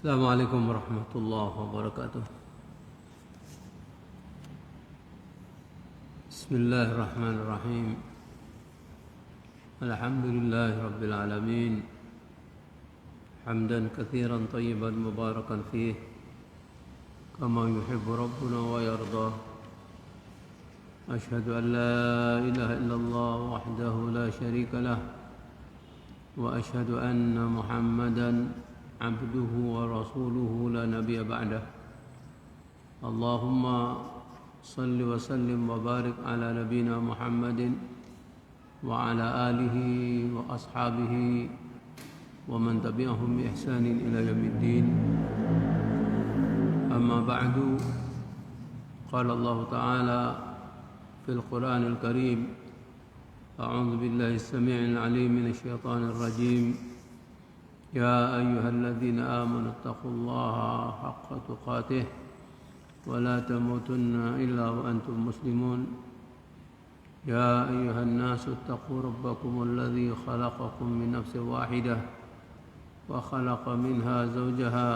Assalamualaikum warahmatullahi wabarakatuh. Bismillahirrahmanirrahim. Alhamdulillahi rabbil alamin. Hamdan katsiran tayyiban mubarakan fih kama yuhibbu rabbuna wa yarda. Ashhadu an la ilaha illallah wahdahu la syarika lah wa ashhadu anna Muhammadan abduhu wa rasuluhu la nabiyya ba'dah. Allahumma salli wa sallim wa barik ala nabina Muhammadin wa ala alihi wa ashabihi wa man tabi'ahum bi ihsanin ila yaumiddin. Amma ba'du. Qala Allah Ta'ala fil Qur'anil Karim, a'udzu billahi as-sami'il 'alim minasy syaithanir rajim. يا أيها الذين آمنوا اتقوا الله حق تقاته ولا تموتن إلا وأنتم مسلمون. يا أيها الناس اتقوا ربكم الذي خلقكم من نفس واحدة وخلق منها زوجها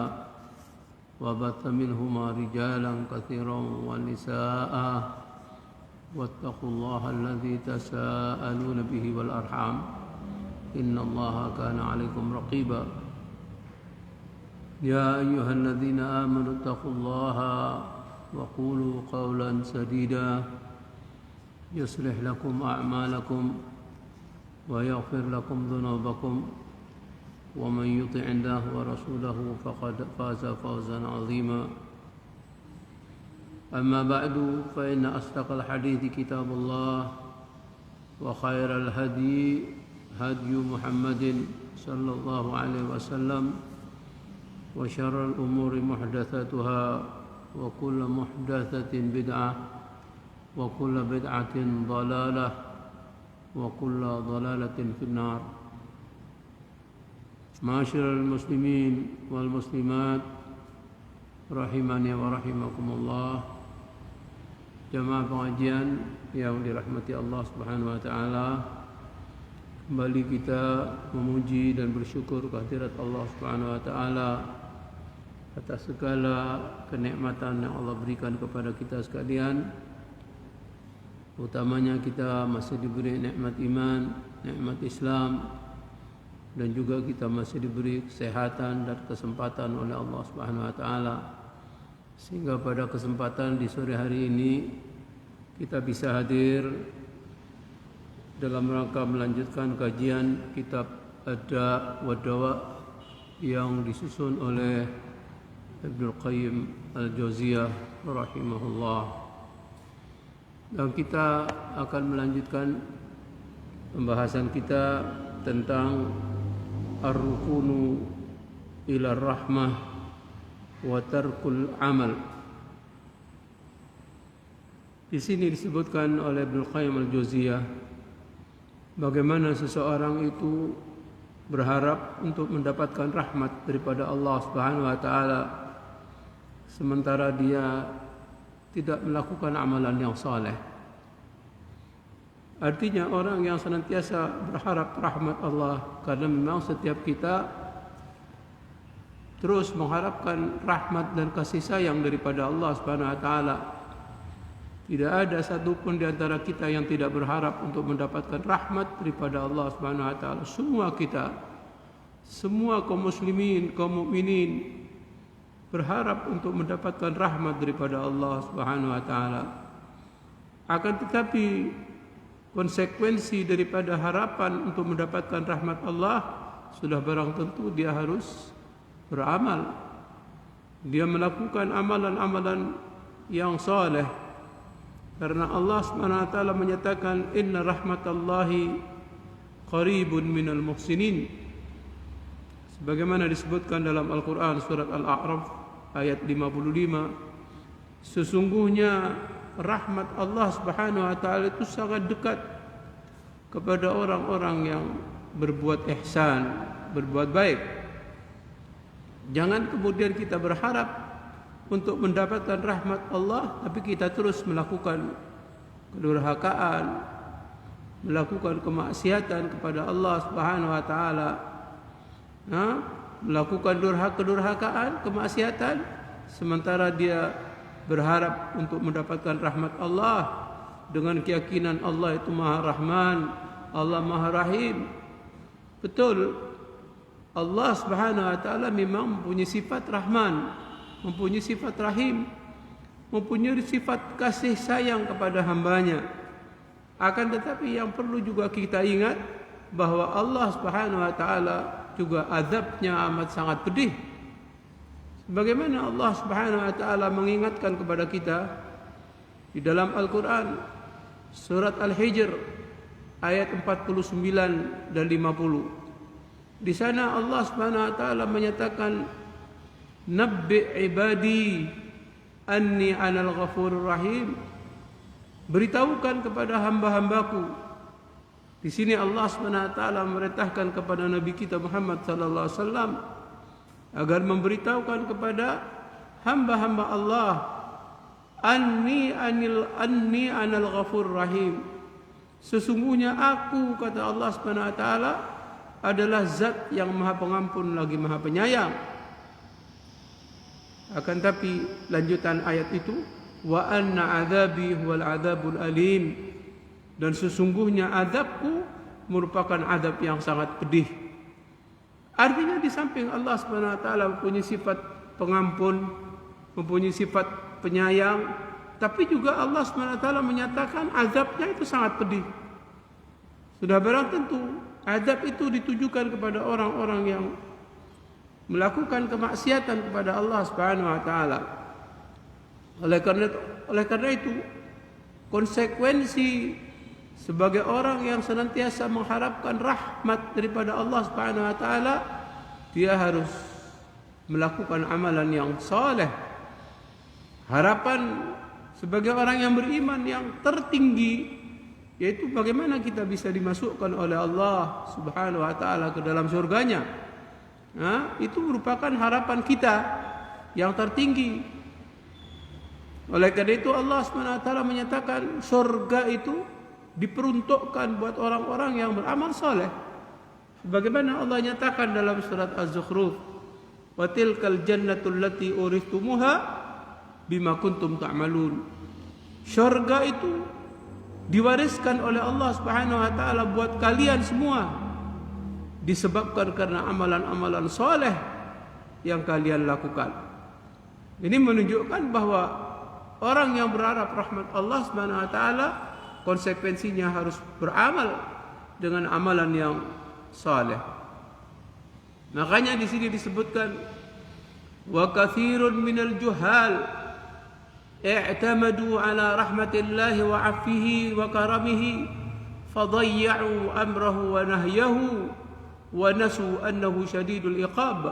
وبث منهما رجالا كثيرا ونساء واتقوا الله الذي تساءلون به والأرحام إن الله كان عليكم رقيبا. يا أيها الذين آمنوا اتقوا الله وقولوا قولا سديدا يصلح لكم أعمالكم ويغفر لكم ذنوبكم ومن يطع الله ورسوله فقد فاز فوزا عظيما. أما بعد فإن أصدق الحديث كتاب الله وخير الهدي هدي محمد صلى الله عليه وسلم وشر الأمور محدثاتها وكل محدثة بدعة وكل بدعة ضلالة وكل ضلالة في النار. معاشر المسلمين والمسلمات rahimani wa rahimakumullah. Jamaah pengajian yang dirahmati Allah Subhanahu wa taala, kembali kita memuji dan bersyukur kehadirat Allah Subhanahu wa taala atas segala kenikmatan yang Allah berikan kepada kita sekalian. Utamanya kita masih diberi nikmat iman, nikmat Islam, dan juga kita masih diberi kesehatan dan kesempatan oleh Allah Subhanahu wa taala, sehingga pada kesempatan di sore hari ini kita bisa hadir dalam rangka melanjutkan kajian kitab Ad-Da' wa Dawa yang disusun oleh Ibnu Qayyim Al-Jauziyah rahimahullah. Dan kita akan melanjutkan pembahasan kita tentang ar-rukunu ila rahmah wa tarkul amal. Di sini disebutkan oleh Ibnu Qayyim Al-Jauziyah bagaimana seseorang itu berharap untuk mendapatkan rahmat daripada Allah Subhanahu wa taala sementara dia tidak melakukan amalan yang saleh. Artinya orang yang senantiasa berharap rahmat Allah, karena memang setiap kita terus mengharapkan rahmat dan kasih sayang daripada Allah Subhanahu wa taala. Tidak ada satupun di antara kita yang tidak berharap untuk mendapatkan rahmat daripada Allah Subhanahu wa taala. Semua kita, semua kaum muslimin, kaum mukminin berharap untuk mendapatkan rahmat daripada Allah Subhanahu wa taala. Akan tetapi konsekuensi daripada harapan untuk mendapatkan rahmat Allah sudah barang tentu dia harus beramal. Dia melakukan amalan-amalan yang saleh. Karena Allah Subhanahu wa taala menyatakan inna rahmatallahi qaribun minal muhsinin. Sebagaimana disebutkan dalam Al-Qur'an surat Al-A'raf ayat 55, sesungguhnya rahmat Allah Subhanahu wa taala itu sangat dekat kepada orang-orang yang berbuat ihsan, berbuat baik. Jangan kemudian kita berharap untuk mendapatkan rahmat Allah tapi kita terus melakukan kedurhakaan, melakukan kemaksiatan kepada Allah Subhanahu wa taala. melakukan kedurhakaan, kemaksiatan, sementara dia berharap untuk mendapatkan rahmat Allah dengan keyakinan Allah itu Maha Rahman, Allah Maha Rahim. Betul, Allah Subhanahu wa taala memang mempunyai sifat Rahman, mempunyai sifat Rahim, mempunyai sifat kasih sayang kepada hambanya. Akan tetapi yang perlu juga kita ingat bahwa Allah Subhanahu wa taala juga azabnya amat sangat pedih. Bagaimana Allah Subhanahu wa taala mengingatkan kepada kita di dalam Al-Qur'an surat Al-Hijr ayat 49 dan 50. Di sana Allah Subhanahu wa taala menyatakan, "Nabbi ibadi anni anal ghafurur rahim." Beritahukan kepada hamba-hambaku. Di sini Allah Subhanahu wa taala memerintahkan kepada Nabi kita Muhammad sallallahu alaihi wasallam agar memberitahukan kepada hamba-hamba Allah, anni anal ghafurur rahim. Sesungguhnya aku, kata Allah Subhanahu wa taala, adalah zat yang Maha Pengampun lagi Maha Penyayang. Akan tapi lanjutan ayat itu, wa anna adzabi huwal adzabul alim, dan sesungguhnya azabku merupakan azab yang sangat pedih. Artinya di samping Allah Subhanahu wa taala mempunyai sifat pengampun, mempunyai sifat penyayang, tapi juga Allah Subhanahu wa taala menyatakan azabnya itu sangat pedih. Sudah barang tentu azab itu ditujukan kepada orang-orang yang melakukan kemaksiatan kepada Allah Subhanahu wa taala. Oleh karena itu, konsekuensi sebagai orang yang senantiasa mengharapkan rahmat daripada Allah Subhanahu wa taala, dia harus melakukan amalan yang saleh. Harapan sebagai orang yang beriman yang tertinggi yaitu bagaimana kita bisa dimasukkan oleh Allah Subhanahu wa taala ke dalam surganya. Itu merupakan harapan kita yang tertinggi. Oleh karena itu Allah SWT menyatakan surga itu diperuntukkan buat orang-orang yang beramal saleh. Sebagaimana Allah nyatakan dalam surat Az-Zukhruf, wa tilkal jannatul lati uristumuha bima kuntum ta'malun. Surga itu diwariskan oleh Allah Subhanahu wa taala buat kalian semua disebabkan karena amalan-amalan saleh yang kalian lakukan. Ini menunjukkan bahwa orang yang berharap rahmat Allah Subhanahu wa taala konsekuensinya harus beramal dengan amalan yang saleh. Makanya di sini disebutkan wa katsirun minal juhal i'tamadu ala rahmatillahi wa 'afwihi wa karamihi fadayyu amrahu wa nahyahu wa nasu annahu syadidul iqab.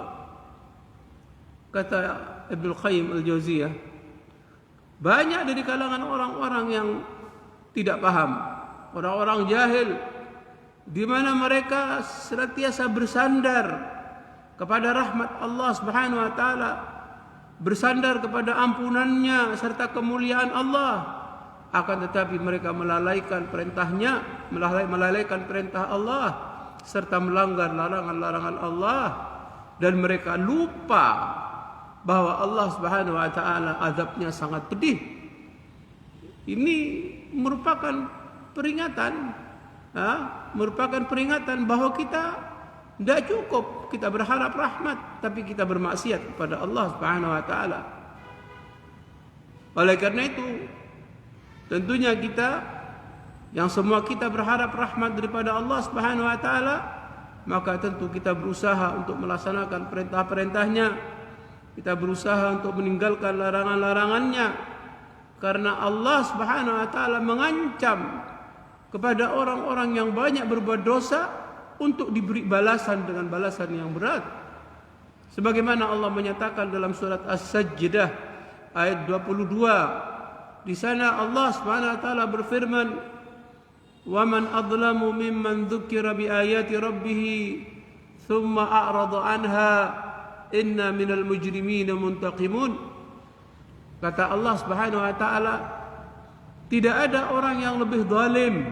Kata Ibnu Qayyim al-Jauziyah, banyak dari kalangan orang-orang yang tidak paham, orang-orang jahil, di mana mereka senantiasa bersandar kepada rahmat Allah Subhanahu wa taala, bersandar kepada ampunannya serta kemuliaan Allah, akan tetapi mereka melalaikan perintahnya, melalaikan perintah Allah serta melanggar larangan-larangan Allah, dan mereka lupa bahwa Allah Subhanahu wa taala azabnya sangat pedih. Ini merupakan peringatan, bahwa kita tidak cukup kita berharap rahmat, tapi kita bermaksiat kepada Allah Subhanahu wa taala. Oleh karena itu, tentunya kita yang semua kita berharap rahmat daripada Allah Subhanahu wa taala, maka tentu kita berusaha untuk melaksanakan perintah-perintahnya. Kita berusaha untuk meninggalkan larangan-larangannya, karena Allah Subhanahu wa taala mengancam kepada orang-orang yang banyak berbuat dosa untuk diberi balasan dengan balasan yang berat. Sebagaimana Allah menyatakan dalam surat As-Sajdah ayat 22. Di sana Allah Subhanahu wa taala berfirman, "Wa man adlamu mimman dzukira bi ayati rabbih tsumma a'rada anha inna minal mujrimina muntaqimun." Kata Allah Subhanahu wa taala, tidak ada orang yang lebih zalim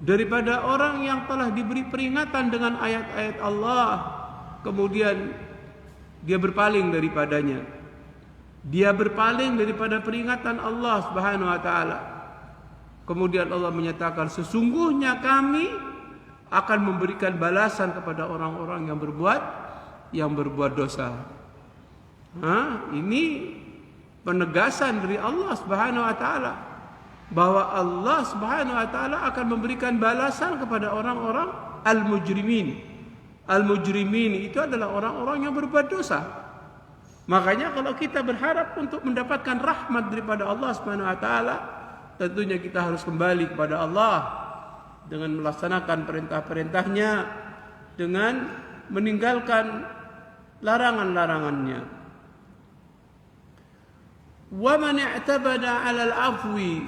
daripada orang yang telah diberi peringatan dengan ayat-ayat Allah, kemudian dia berpaling daripadanya. Dia berpaling daripada peringatan Allah Subhanahu wa taala. Kemudian Allah menyatakan, sesungguhnya kami akan memberikan balasan kepada orang-orang yang berbuat dosa. Ini penegasan dari Allah Subhanahu wa taala bahwa Allah Subhanahu wa taala akan memberikan balasan kepada orang-orang al-mujrimin. Al-mujrimin itu adalah orang-orang yang berbuat dosa. Makanya kalau kita berharap untuk mendapatkan rahmat daripada Allah Subhanahu wa taala, tentunya kita harus kembali kepada Allah dengan melaksanakan perintah-perintahnya, dengan meninggalkan larangan-larangannya. Wa man i'tabada 'ala al-'afwi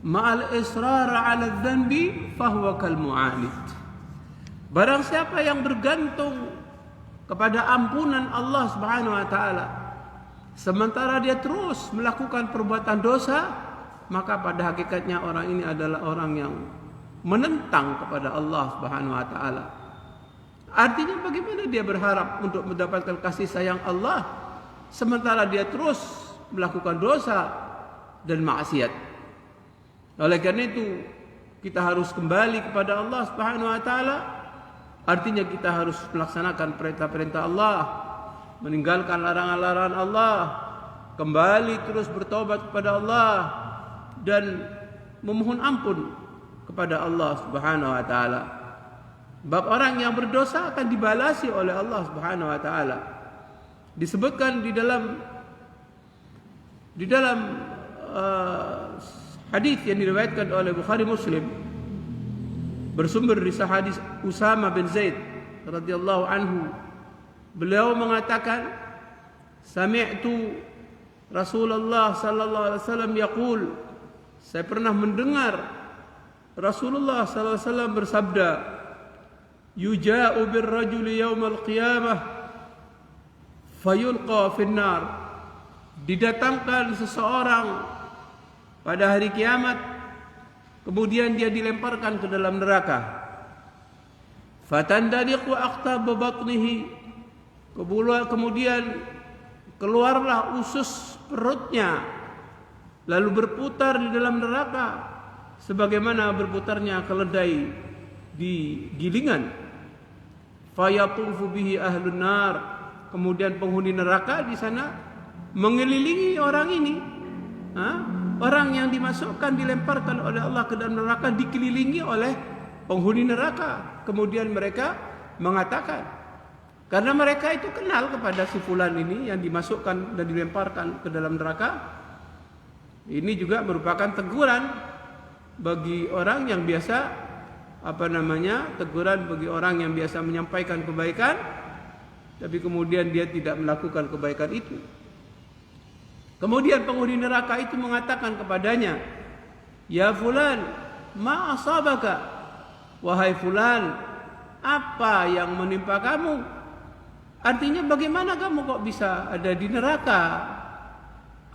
ma'al israr 'ala adh-dhanbi fahuwa kal mu'anid. Barang siapa yang bergantung kepada ampunan Allah Subhanahu wa taala sementara dia terus melakukan perbuatan dosa, maka pada hakikatnya orang ini adalah orang yang menentang kepada Allah Subhanahu wa taala. Artinya bagaimana dia berharap untuk mendapatkan kasih sayang Allah sementara dia terus melakukan dosa dan maksiat. Oleh karena itu kita harus kembali kepada Allah Subhanahu wa taala. Artinya kita harus melaksanakan perintah-perintah Allah, meninggalkan larangan-larangan Allah, kembali terus bertobat kepada Allah dan memohon ampun kepada Allah Subhanahu wa taala. Bab orang yang berdosa akan dibalasi oleh Allah Subhanahu wa taala. Disebutkan di dalam hadis yang diriwayatkan oleh Bukhari Muslim, bersumber di hadis Usama bin Zaid radhiyallahu anhu. Beliau mengatakan, sami'tu Rasulullah sallallahu alaihi wasallam yaqul, saya pernah mendengar Rasulullah sallallahu alaihi wasallam bersabda, yuja'u birrajuli yaumal qiyamah fayulqa finnar. Didatangkan seseorang pada hari kiamat, kemudian dia dilemparkan ke dalam neraka. Fatandaliqu aqtab batnihi. Kemudian keluarlah usus perutnya, lalu berputar di dalam neraka sebagaimana berputarnya keledai di gilingan. Fayatufu bihi ahlun nar. Kemudian penghuni neraka di sana mengelilingi orang ini. Orang yang dimasukkan, dilemparkan oleh Allah ke dalam neraka, dikelilingi oleh penghuni neraka. Kemudian mereka mengatakan, karena mereka itu kenal kepada si fulan ini yang dimasukkan dan dilemparkan ke dalam neraka. Ini juga merupakan teguran bagi orang yang biasa, teguran bagi orang yang biasa menyampaikan kebaikan, tapi kemudian dia tidak melakukan kebaikan itu. Kemudian penghuni neraka itu mengatakan kepadanya, ya fulan, ma asabaka, wahai fulan, apa yang menimpa kamu? Artinya bagaimana kamu kok bisa ada di neraka?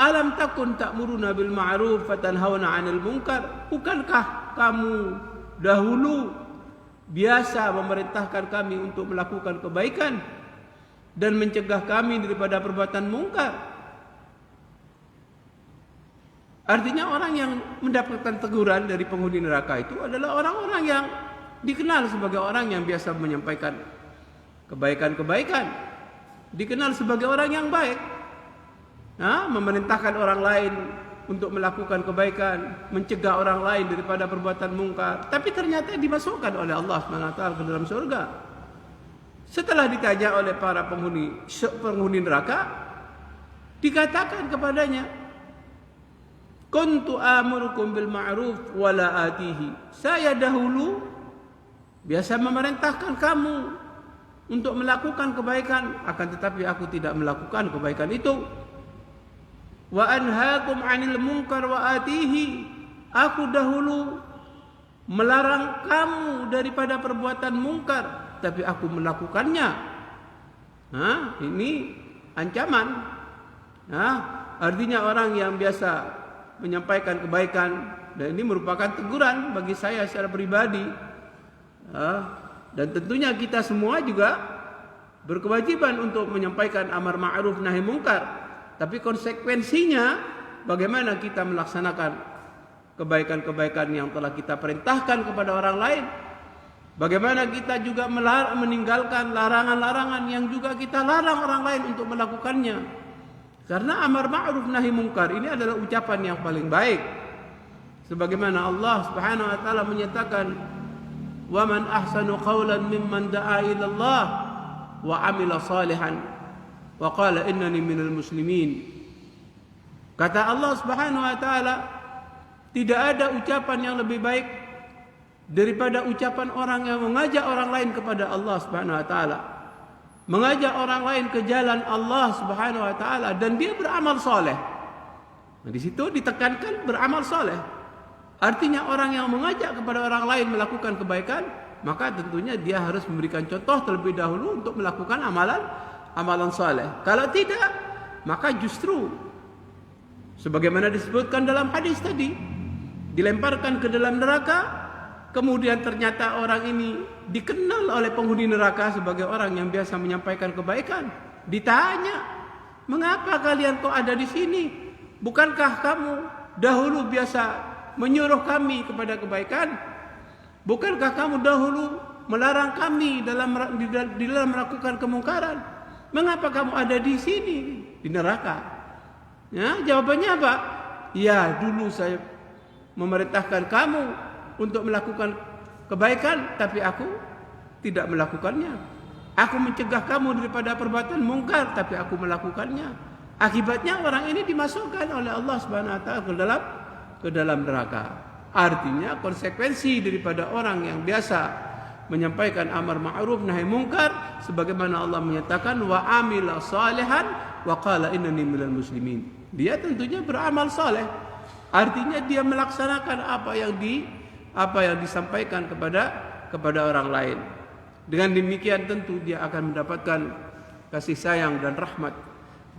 Alam takun ta'muruna bil ma'ruf fatanhauna 'anil munkar? Bukankah kamu dahulu biasa memerintahkan kami untuk melakukan kebaikan dan mencegah kami daripada perbuatan mungkar? Artinya orang yang mendapatkan teguran dari penghuni neraka itu adalah orang-orang yang dikenal sebagai orang yang biasa menyampaikan kebaikan-kebaikan, dikenal sebagai orang yang baik, memerintahkan orang lain untuk melakukan kebaikan, mencegah orang lain daripada perbuatan mungkar, tapi ternyata dimasukkan oleh Allah SWT ke dalam surga. Setelah ditanya oleh para penghuni neraka, dikatakan kepadanya, kuntu amurukum bil ma'ruf wala atihi. Saya dahulu biasa memerintahkan kamu untuk melakukan kebaikan, akan tetapi aku tidak melakukan kebaikan itu. Wa anhaakum 'anil munkar wa atihi. Aku dahulu melarang kamu daripada perbuatan mungkar, tapi aku melakukannya. Ini ancaman. Artinya orang yang biasa menyampaikan kebaikan, dan ini merupakan teguran bagi saya secara pribadi, dan tentunya kita semua juga berkewajiban untuk menyampaikan amar ma'ruf nahi mungkar, tapi konsekuensinya bagaimana kita melaksanakan kebaikan-kebaikan yang telah kita perintahkan kepada orang lain. Bagaimana kita juga meninggalkan larangan-larangan yang juga kita larang orang lain untuk melakukannya. Karena amar ma'ruf nahi mungkar ini adalah ucapan yang paling baik. Sebagaimana Allah Subhanahu wa taala menyatakan, "Wa man ahsanu qawlan mimman da'a ila Allah wa 'amila salihan wa qala innani minal muslimin." Kata Allah Subhanahu wa taala, tidak ada ucapan yang lebih baik daripada ucapan orang yang mengajak orang lain kepada Allah Subhanahu wa taala, mengajak orang lain ke jalan Allah Subhanahu wa taala, dan dia beramal soleh. Nah, di situ ditekankan beramal soleh. Artinya orang yang mengajak kepada orang lain melakukan kebaikan, maka tentunya dia harus memberikan contoh terlebih dahulu untuk melakukan amalan soleh. Kalau tidak, maka justru sebagaimana disebutkan dalam hadis tadi, dilemparkan ke dalam neraka. Kemudian ternyata orang ini dikenal oleh penghuni neraka sebagai orang yang biasa menyampaikan kebaikan. Ditanya, "Mengapa kalian kok ada di sini? Bukankah kamu dahulu biasa menyuruh kami kepada kebaikan? Bukankah kamu dahulu melarang kami di dalam melakukan kemungkaran? Mengapa kamu ada di sini, di neraka?" Ya, jawabannya apa? "Ya, dulu saya memerintahkan kamu untuk melakukan kebaikan, tapi aku tidak melakukannya. Aku mencegah kamu daripada perbuatan mungkar, tapi aku melakukannya. Akibatnya orang ini dimasukkan oleh Allah Subhanahu wa taala ke dalam neraka." Artinya konsekuensi daripada orang yang biasa menyampaikan amar ma'ruf nahi mungkar, sebagaimana Allah menyatakan, "Wa amila salihan wa qala innani minal muslimin." Dia tentunya beramal saleh. Artinya dia melaksanakan apa yang disampaikan kepada orang lain. Dengan demikian tentu dia akan mendapatkan kasih sayang dan rahmat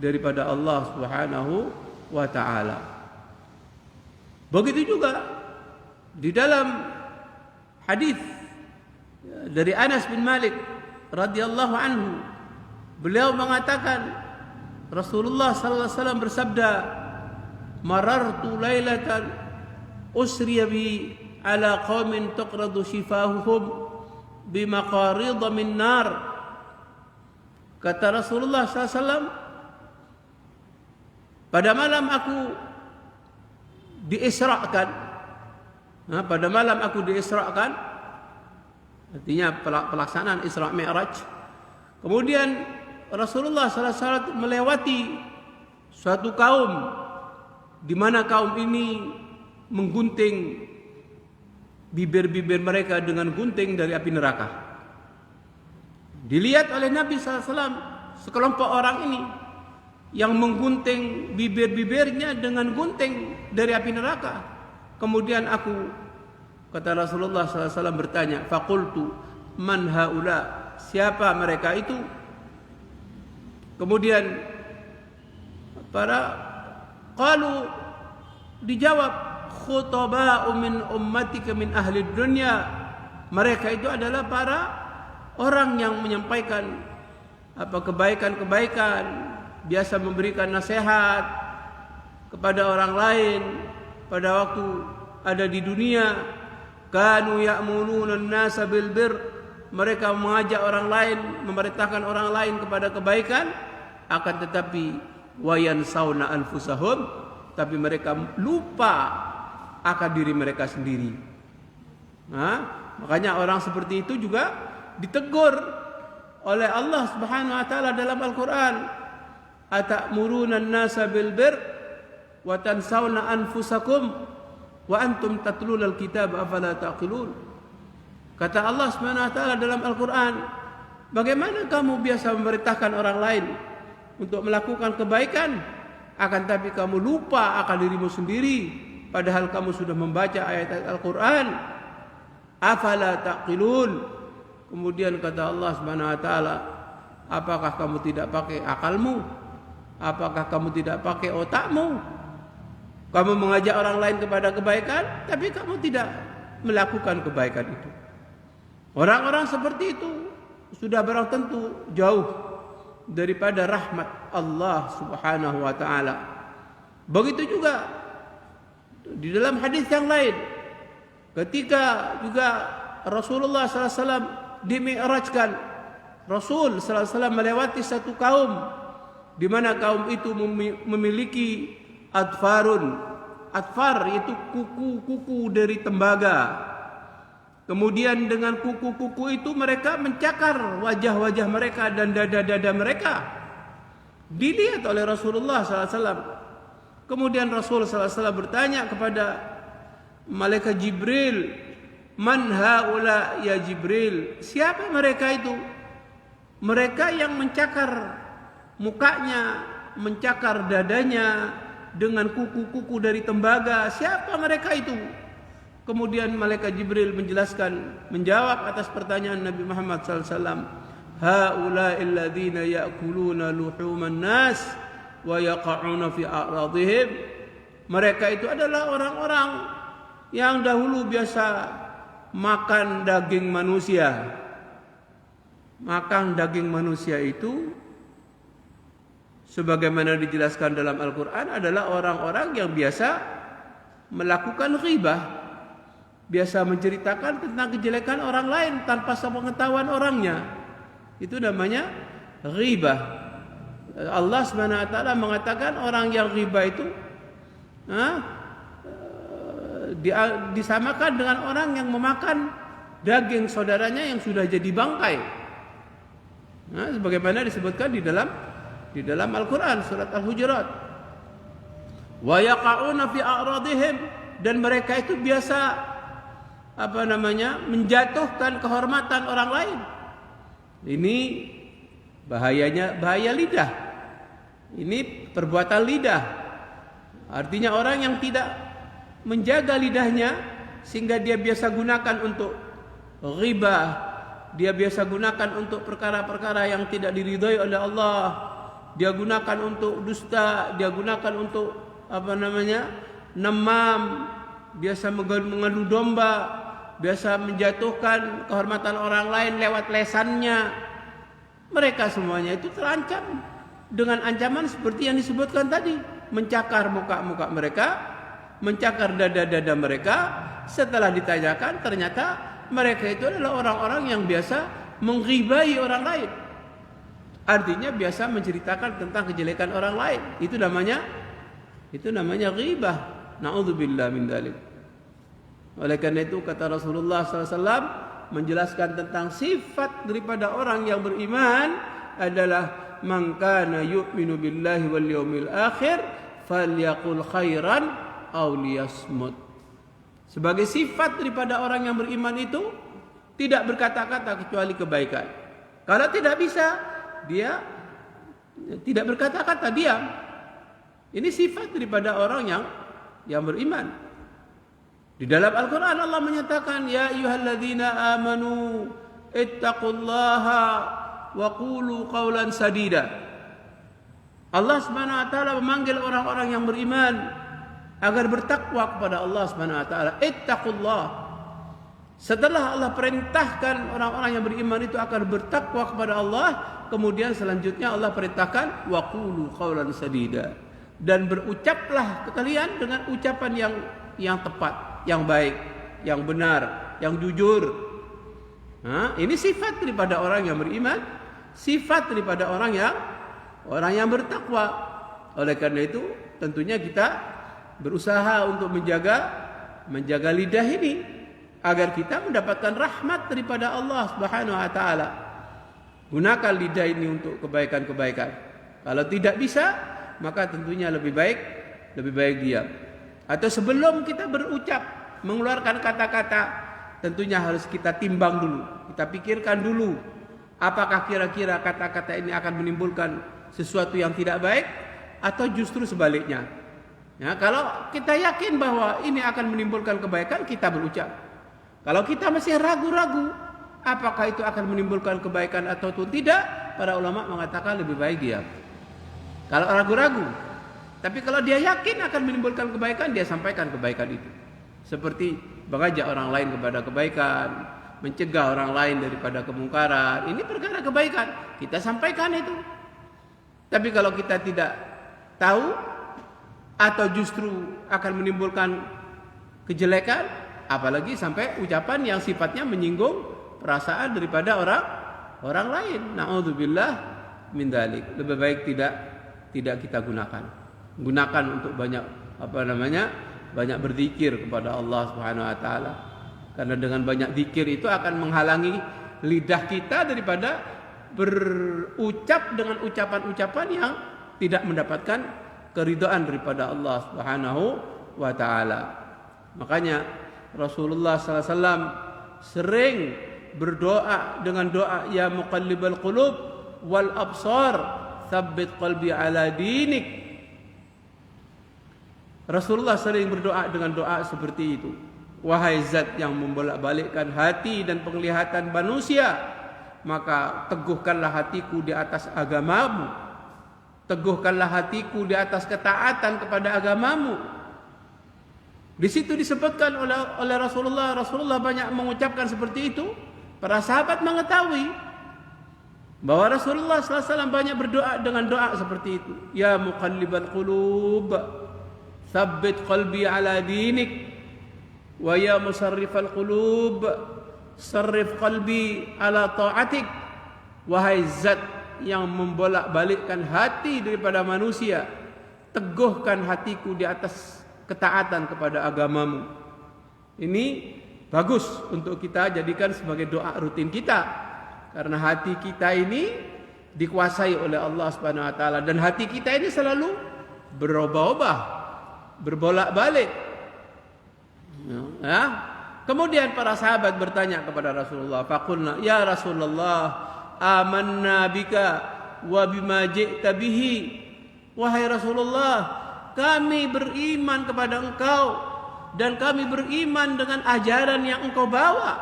daripada Allah Subhanahu wa taala. Begitu juga di dalam hadis dari Anas bin Malik radhiyallahu anhu, beliau mengatakan Rasulullah sallallahu alaihi wasallam bersabda, "Marartu lailatan usriya bi ala qaumin tuqradu shifahuhum bimaqarid min nar." Kata Rasulullah SAW, pada malam aku diisrakan. Pada malam aku diisrakan, artinya pelaksanaan Isra Mi'raj. Kemudian Rasulullah SAW melewati suatu kaum, di mana kaum ini menggunting bibir-bibir mereka dengan gunting dari api neraka. Dilihat oleh Nabi SAW sekelompok orang ini yang menggunting bibir-bibirnya dengan gunting dari api neraka. Kemudian aku, kata Rasulullah SAW bertanya, "Faqultu man haula?" Siapa mereka itu? Kemudian qalu, dijawab, "Khutaba'u min ummatika min ahli dunya." Mereka itu adalah para orang yang menyampaikan kebaikan-kebaikan, biasa memberikan nasihat kepada orang lain pada waktu ada di dunia. Kanu ya'muruna an-nasa bil bir. Mereka mengajak orang lain, memerintahkan orang lain kepada kebaikan, akan tetapi wayan sauna anfusahum, tapi mereka lupa akan diri mereka sendiri. Makanya orang seperti itu juga ditegur oleh Allah Subhanahu wa taala dalam Al-Qur'an, "Atamuruna an-nasa bil bir wa tansawna anfusakum wa antum tatlunal kitab afala taqilun." Kata Allah Subhanahu wa taala dalam Al-Qur'an, bagaimana kamu biasa memerintahkan orang lain untuk melakukan kebaikan, akan tapi kamu lupa akan dirimu sendiri, padahal kamu sudah membaca ayat-ayat Al-Qur'an. Afala taqilun. Kemudian kata Allah Subhanahu wa taala, apakah kamu tidak pakai akalmu? Apakah kamu tidak pakai otakmu? Kamu mengajak orang lain kepada kebaikan, tapi kamu tidak melakukan kebaikan itu. Orang-orang seperti itu sudah barang tentu jauh daripada rahmat Allah Subhanahu wa taala. Begitu juga di dalam hadis yang lain, ketika juga Rasulullah SAW dimi'rajkan, Rasul SAW melewati satu kaum di mana kaum itu memiliki adfarun. Adfar itu kuku-kuku dari tembaga. Kemudian dengan kuku-kuku itu mereka mencakar wajah-wajah mereka dan dada-dada mereka. Dilihat oleh Rasulullah SAW. Kemudian Rasul SAW bertanya kepada malaikat Jibril, "Man haula ya Jibril?" Siapa mereka itu? Mereka yang mencakar mukanya, mencakar dadanya dengan kuku-kuku dari tembaga. Siapa mereka itu? Kemudian malaikat Jibril menjawab atas pertanyaan Nabi Muhammad SAW. Haula'il ladzina ya'kuluna luhuman nas wa yaqa'una fi a'radihim. Mereka itu adalah orang-orang yang dahulu biasa makan daging manusia. Makan daging manusia itu sebagaimana dijelaskan dalam Al-Quran adalah orang-orang yang biasa melakukan ghibah, biasa menceritakan tentang kejelekan orang lain tanpa sepengetahuan orangnya. Itu namanya ghibah. Allah SWT mengatakan orang yang ghibah itu disamakan dengan orang yang memakan daging saudaranya yang sudah jadi bangkai. Sebagaimana disebutkan di dalam Al-Quran surat Al-Hujurat. Wa yaqa'una fi a'radihim, dan mereka itu biasa menjatuhkan kehormatan orang lain. Ini bahaya lidah. Ini perbuatan lidah. Artinya orang yang tidak menjaga lidahnya sehingga dia biasa gunakan untuk ghibah, dia biasa gunakan untuk perkara-perkara yang tidak diridhai oleh Allah, dia gunakan untuk dusta, dia gunakan untuk namam, biasa mengadu domba, biasa menjatuhkan kehormatan orang lain lewat lesannya. Mereka semuanya itu terancam dengan ancaman seperti yang disebutkan tadi, mencakar muka-muka mereka, mencakar dada-dada mereka. Setelah ditanyakan ternyata mereka itu adalah orang-orang yang biasa mengghibai orang lain. Artinya biasa menceritakan tentang kejelekan orang lain. Itu namanya ghibah. Na'udzubillah min dzalik. Oleh karena itu kata Rasulullah SAW menjelaskan tentang sifat daripada orang yang beriman adalah man kana yu'minu billahi wal yawmil akhir falyaqul khairan aw liyasmut. Sebagai sifat daripada orang yang beriman itu tidak berkata-kata kecuali kebaikan. Kalau tidak bisa, dia tidak berkata-kata, diam. Ini sifat daripada orang yang beriman. Di dalam Al-Quran Allah menyatakan, ya ayyuhalladzina amanu ittaqullaha wa qulu qawlan sadida. Allah Subhanahu wa taala memanggil orang-orang yang beriman agar bertakwa kepada Allah Subhanahu wa taala. Ittaqullah. Setelah Allah perintahkan orang-orang yang beriman itu akan bertakwa kepada Allah, kemudian selanjutnya Allah perintahkan wa qulu qawlan sadida, dan berucaplah kalian dengan ucapan yang tepat, yang baik, yang benar, yang jujur. Ini sifat daripada orang yang beriman, sifat daripada orang yang bertakwa. Oleh karena itu, tentunya kita berusaha untuk menjaga lidah ini agar kita mendapatkan rahmat daripada Allah Subhanahu wa taala. Gunakan lidah ini untuk kebaikan-kebaikan. Kalau tidak bisa, maka tentunya lebih baik diam. Atau sebelum kita berucap, mengeluarkan kata-kata, tentunya harus kita timbang dulu, kita pikirkan dulu, apakah kira-kira kata-kata ini akan menimbulkan sesuatu yang tidak baik atau justru sebaliknya. Ya, kalau kita yakin bahwa ini akan menimbulkan kebaikan, kita berucap. Kalau kita masih ragu-ragu apakah itu akan menimbulkan kebaikan atau tidak, para ulama mengatakan lebih baik diam. Kalau ragu-ragu, tapi kalau dia yakin akan menimbulkan kebaikan, dia sampaikan kebaikan itu. Seperti mengajak orang lain kepada kebaikan, mencegah orang lain daripada kemungkaran. Ini perkara kebaikan, kita sampaikan itu. Tapi kalau kita tidak tahu atau justru akan menimbulkan kejelekan, apalagi sampai ucapan yang sifatnya menyinggung perasaan daripada orang lain. Na'udzubillah min dzalik. Lebih baik tidak kita gunakan untuk banyak banyak berzikir kepada Allah Subhanahu wa taala. Karena dengan banyak zikir itu akan menghalangi lidah kita daripada berucap dengan ucapan-ucapan yang tidak mendapatkan keridhaan daripada Allah Subhanahu wa taala. Makanya Rasulullah sallallahu alaihi wasallam sering berdoa dengan doa ya muqallibal qulub wal absar tsabbit qalbi ala dinik. Rasulullah sering berdoa dengan doa seperti itu. Wahai zat yang membolak-balikkan hati dan penglihatan manusia, maka teguhkanlah hatiku di atas agamamu. Teguhkanlah hatiku di atas ketaatan kepada agamamu. Di situ disebutkan oleh Rasulullah. Rasulullah banyak mengucapkan seperti itu. Para sahabat mengetahui bahwa Rasulullah SAW banyak berdoa dengan doa seperti itu. Ya muqallibal qulub, tsabbit qalbi ala dinik. Wa ya musarrifal qulub, sarrif qalbi ala ta'atik. Wahai zat yang membolak-balikkan hati daripada manusia, teguhkan hatiku di atas ketaatan kepada agamamu. Ini bagus untuk kita jadikan sebagai doa rutin kita, karena hati kita ini dikuasai oleh Allah Subhanahu wa taala, dan hati kita ini selalu berubah-ubah, berbolak-balik. Ya. Kemudian para sahabat bertanya kepada Rasulullah, faqulna ya Rasulullah amanna bika wa bima ji'ta bihi. Wahai Rasulullah, kami beriman kepada engkau dan kami beriman dengan ajaran yang engkau bawa.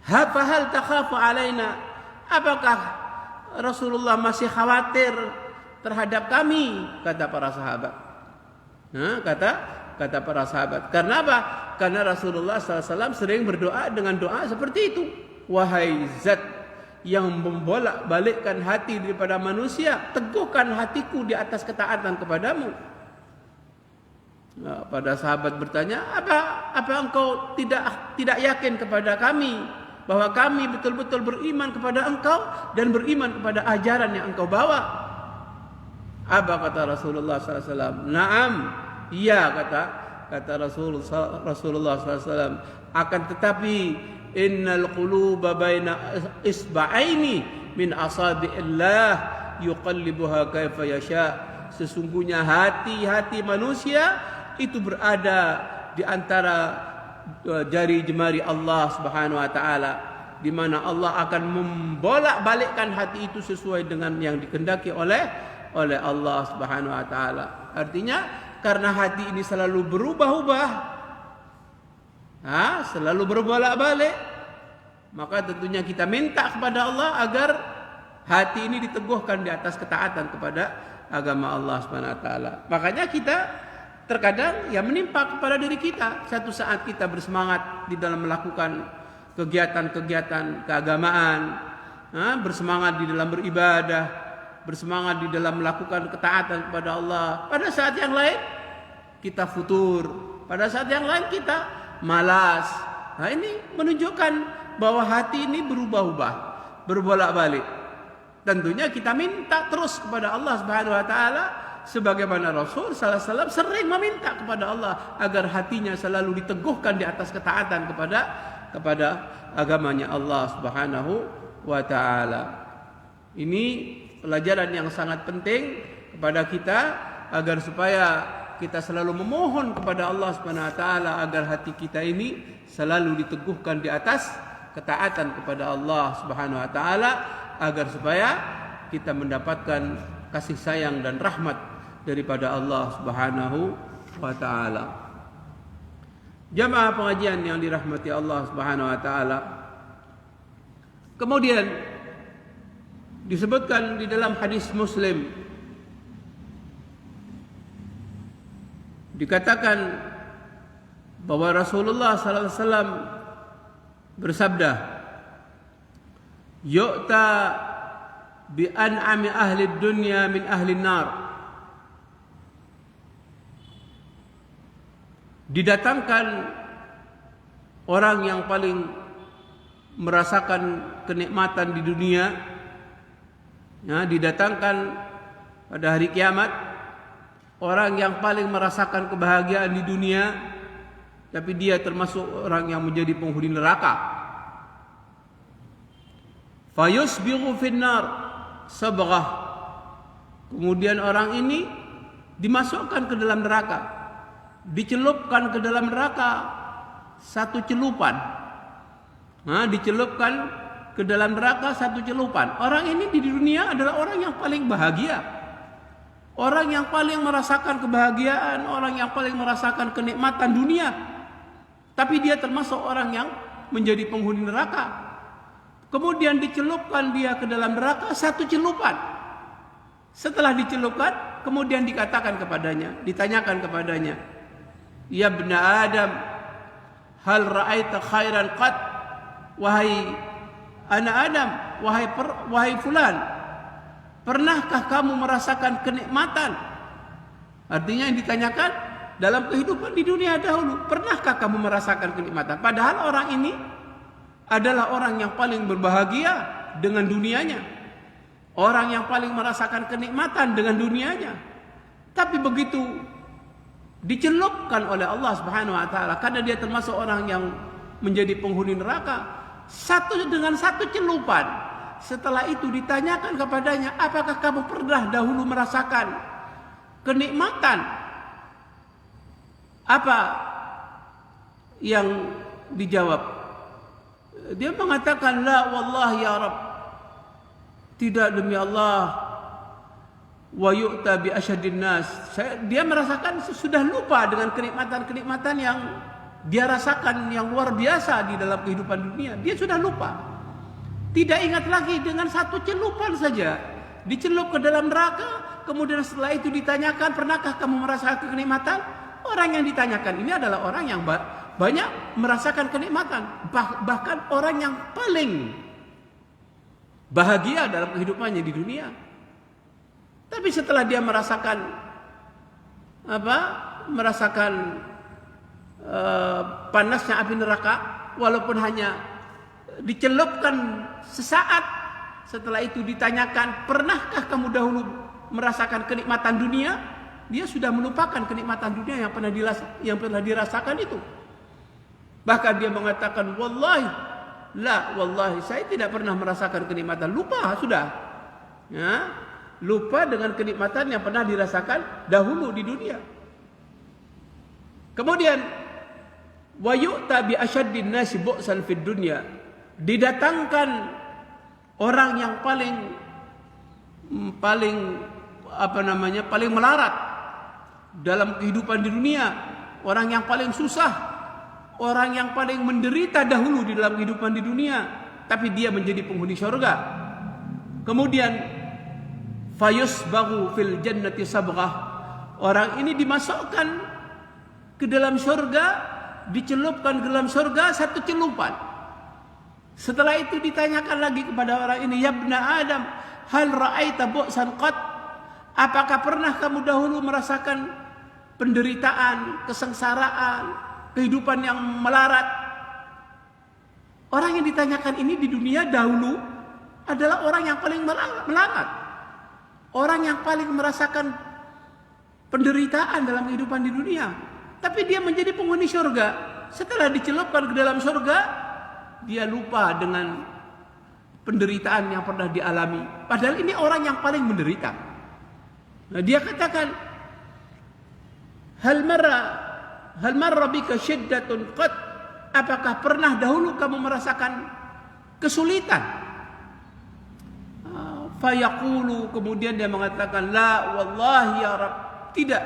Hal takhafu alaina? Apakah Rasulullah masih khawatir terhadap kami? Kata para sahabat. Kata para sahabat. Karena apa? Karena Rasulullah SAW sering berdoa dengan doa seperti itu. Wahai zat yang membolak-balikkan hati daripada manusia, teguhkan hatiku di atas ketaatan kepadamu. Nah, pada sahabat bertanya, apa engkau tidak yakin kepada kami bahwa kami betul-betul beriman kepada engkau dan beriman kepada ajaran yang engkau bawa? Apa kata Rasulullah SAW? Naam, iya kata Rasulullah SAW. Akan tetapi innal quluba baina isba'aini min asabi'illah yuqallibuha kaifa yasha. Sesungguhnya hati-hati manusia itu berada di antara jari jemari Allah Subhanahu wa taala, di mana Allah akan membolak-balikkan hati itu sesuai dengan yang dikehendaki oleh Allah Subhanahu wa taala. Artinya karena hati ini selalu berubah-ubah, selalu berbolak-balik, maka tentunya kita minta kepada Allah agar hati ini diteguhkan di atas ketaatan kepada agama Allah Subhanahu wa taala. Makanya kita terkadang menimpa kepada diri kita, satu saat kita bersemangat di dalam melakukan kegiatan-kegiatan keagamaan, bersemangat di dalam beribadah, bersemangat di dalam melakukan ketaatan kepada Allah. Pada saat yang lain kita futur, pada saat yang lain kita malas. Nah, ini menunjukkan bahwa hati ini berubah-ubah, berbolak-balik. Tentunya kita minta terus kepada Allah Subhanahu wa taala, sebagaimana Rasul sallallahu alaihi wasallam sering meminta kepada Allah agar hatinya selalu diteguhkan di atas ketaatan kepada agamanya Allah Subhanahu wa taala. Ini pelajaran yang sangat penting kepada kita agar supaya kita selalu memohon kepada Allah Subhanahu wa taala agar hati kita ini selalu diteguhkan di atas ketaatan kepada Allah Subhanahu wa taala, agar supaya kita mendapatkan kasih sayang dan rahmat daripada Allah Subhanahu wa taala. Jamaah pengajian yang dirahmati Allah Subhanahu wa taala. Kemudian disebutkan di dalam hadis Muslim, dikatakan bahwa Rasulullah sallallahu alaihi wasallam bersabda, yu'ta bi an'ami ahli dunya min ahli nar. Didatangkan orang yang paling merasakan kenikmatan di dunia, ya, didatangkan pada hari kiamat orang yang paling merasakan kebahagiaan di dunia, tapi dia termasuk orang yang menjadi penghuni neraka. Fayusbighu finnar sabghah. Kemudian orang ini dimasukkan ke dalam neraka, dicelupkan ke dalam neraka satu celupan. Dicelupkan ke dalam neraka satu celupan. Orang ini di dunia adalah orang yang paling bahagia, orang yang paling merasakan kebahagiaan, orang yang paling merasakan kenikmatan dunia, tapi dia termasuk orang yang menjadi penghuni neraka. Kemudian dicelupkan dia ke dalam neraka satu celupan. Setelah dicelupkan, kemudian dikatakan kepadanya, ditanyakan kepadanya, ya ibna Adam, hal ra'aita khairan qad? Wahai anak Adam, wahai fulan, pernahkah kamu merasakan kenikmatan? Artinya yang ditanyakan dalam kehidupan di dunia dahulu, pernahkah kamu merasakan kenikmatan? Padahal orang ini adalah orang yang paling berbahagia dengan dunianya, orang yang paling merasakan kenikmatan dengan dunianya. Tapi begitu dicelupkan oleh Allah Subhanahu wa taala, karena dia termasuk orang yang menjadi penghuni neraka, dengan satu celupan. Setelah itu ditanyakan kepadanya, apakah kamu pernah dahulu merasakan kenikmatan? Apa yang dijawab? Dia mengatakan, la wallahi ya Rabb, tidak demi Allah, wa yu'ta bi asyadin nas. Dia merasakan sudah lupa dengan kenikmatan-kenikmatan yang dia rasakan yang luar biasa di dalam kehidupan dunia. Dia sudah lupa, tidak ingat lagi. Dengan satu celupan saja dicelup ke dalam neraka. Kemudian setelah itu ditanyakan, pernahkah kamu merasakan kenikmatan? Orang yang ditanyakan ini adalah orang yang banyak merasakan kenikmatan, bahkan orang yang paling bahagia dalam kehidupannya di dunia. Tapi setelah dia merasakan panasnya api neraka, walaupun hanya dicelupkan sesaat, setelah itu ditanyakan, pernahkah kamu dahulu merasakan kenikmatan dunia? Dia sudah melupakan kenikmatan dunia yang pernah dirasakan itu. Bahkan dia mengatakan, wallahi saya tidak pernah merasakan kenikmatan. Lupa sudah, ya, lupa dengan kenikmatan yang pernah dirasakan dahulu di dunia. Kemudian wa yu'ta bi asyaddin nasi bu'san fid dunya. Didatangkan orang yang paling melarat dalam kehidupan di dunia, orang yang paling susah, orang yang paling menderita dahulu di dalam kehidupan di dunia, tapi dia menjadi penghuni surga. Kemudian fayusbaghu fil jannati sabghah. Orang ini dimasukkan ke dalam surga, dicelupkan ke dalam surga satu celupan. Setelah itu ditanyakan lagi kepada orang ini, ya ibna Adam, hal ra'aita bu'san qad? Apakah pernah kamu dahulu merasakan penderitaan, kesengsaraan, kehidupan yang melarat? Orang yang ditanyakan ini di dunia dahulu adalah orang yang paling melarat, orang yang paling merasakan penderitaan dalam kehidupan di dunia. Tapi dia menjadi penghuni surga. Setelah dicelupkan ke dalam surga, dia lupa dengan penderitaan yang pernah dialami. Padahal ini orang yang paling menderita. Nah, dia katakan, hal marra bika syiddatun qad? Apakah pernah dahulu kamu merasakan kesulitan? Fayaqulu, kemudian dia mengatakan, la wallahi ya Rabb, tidak,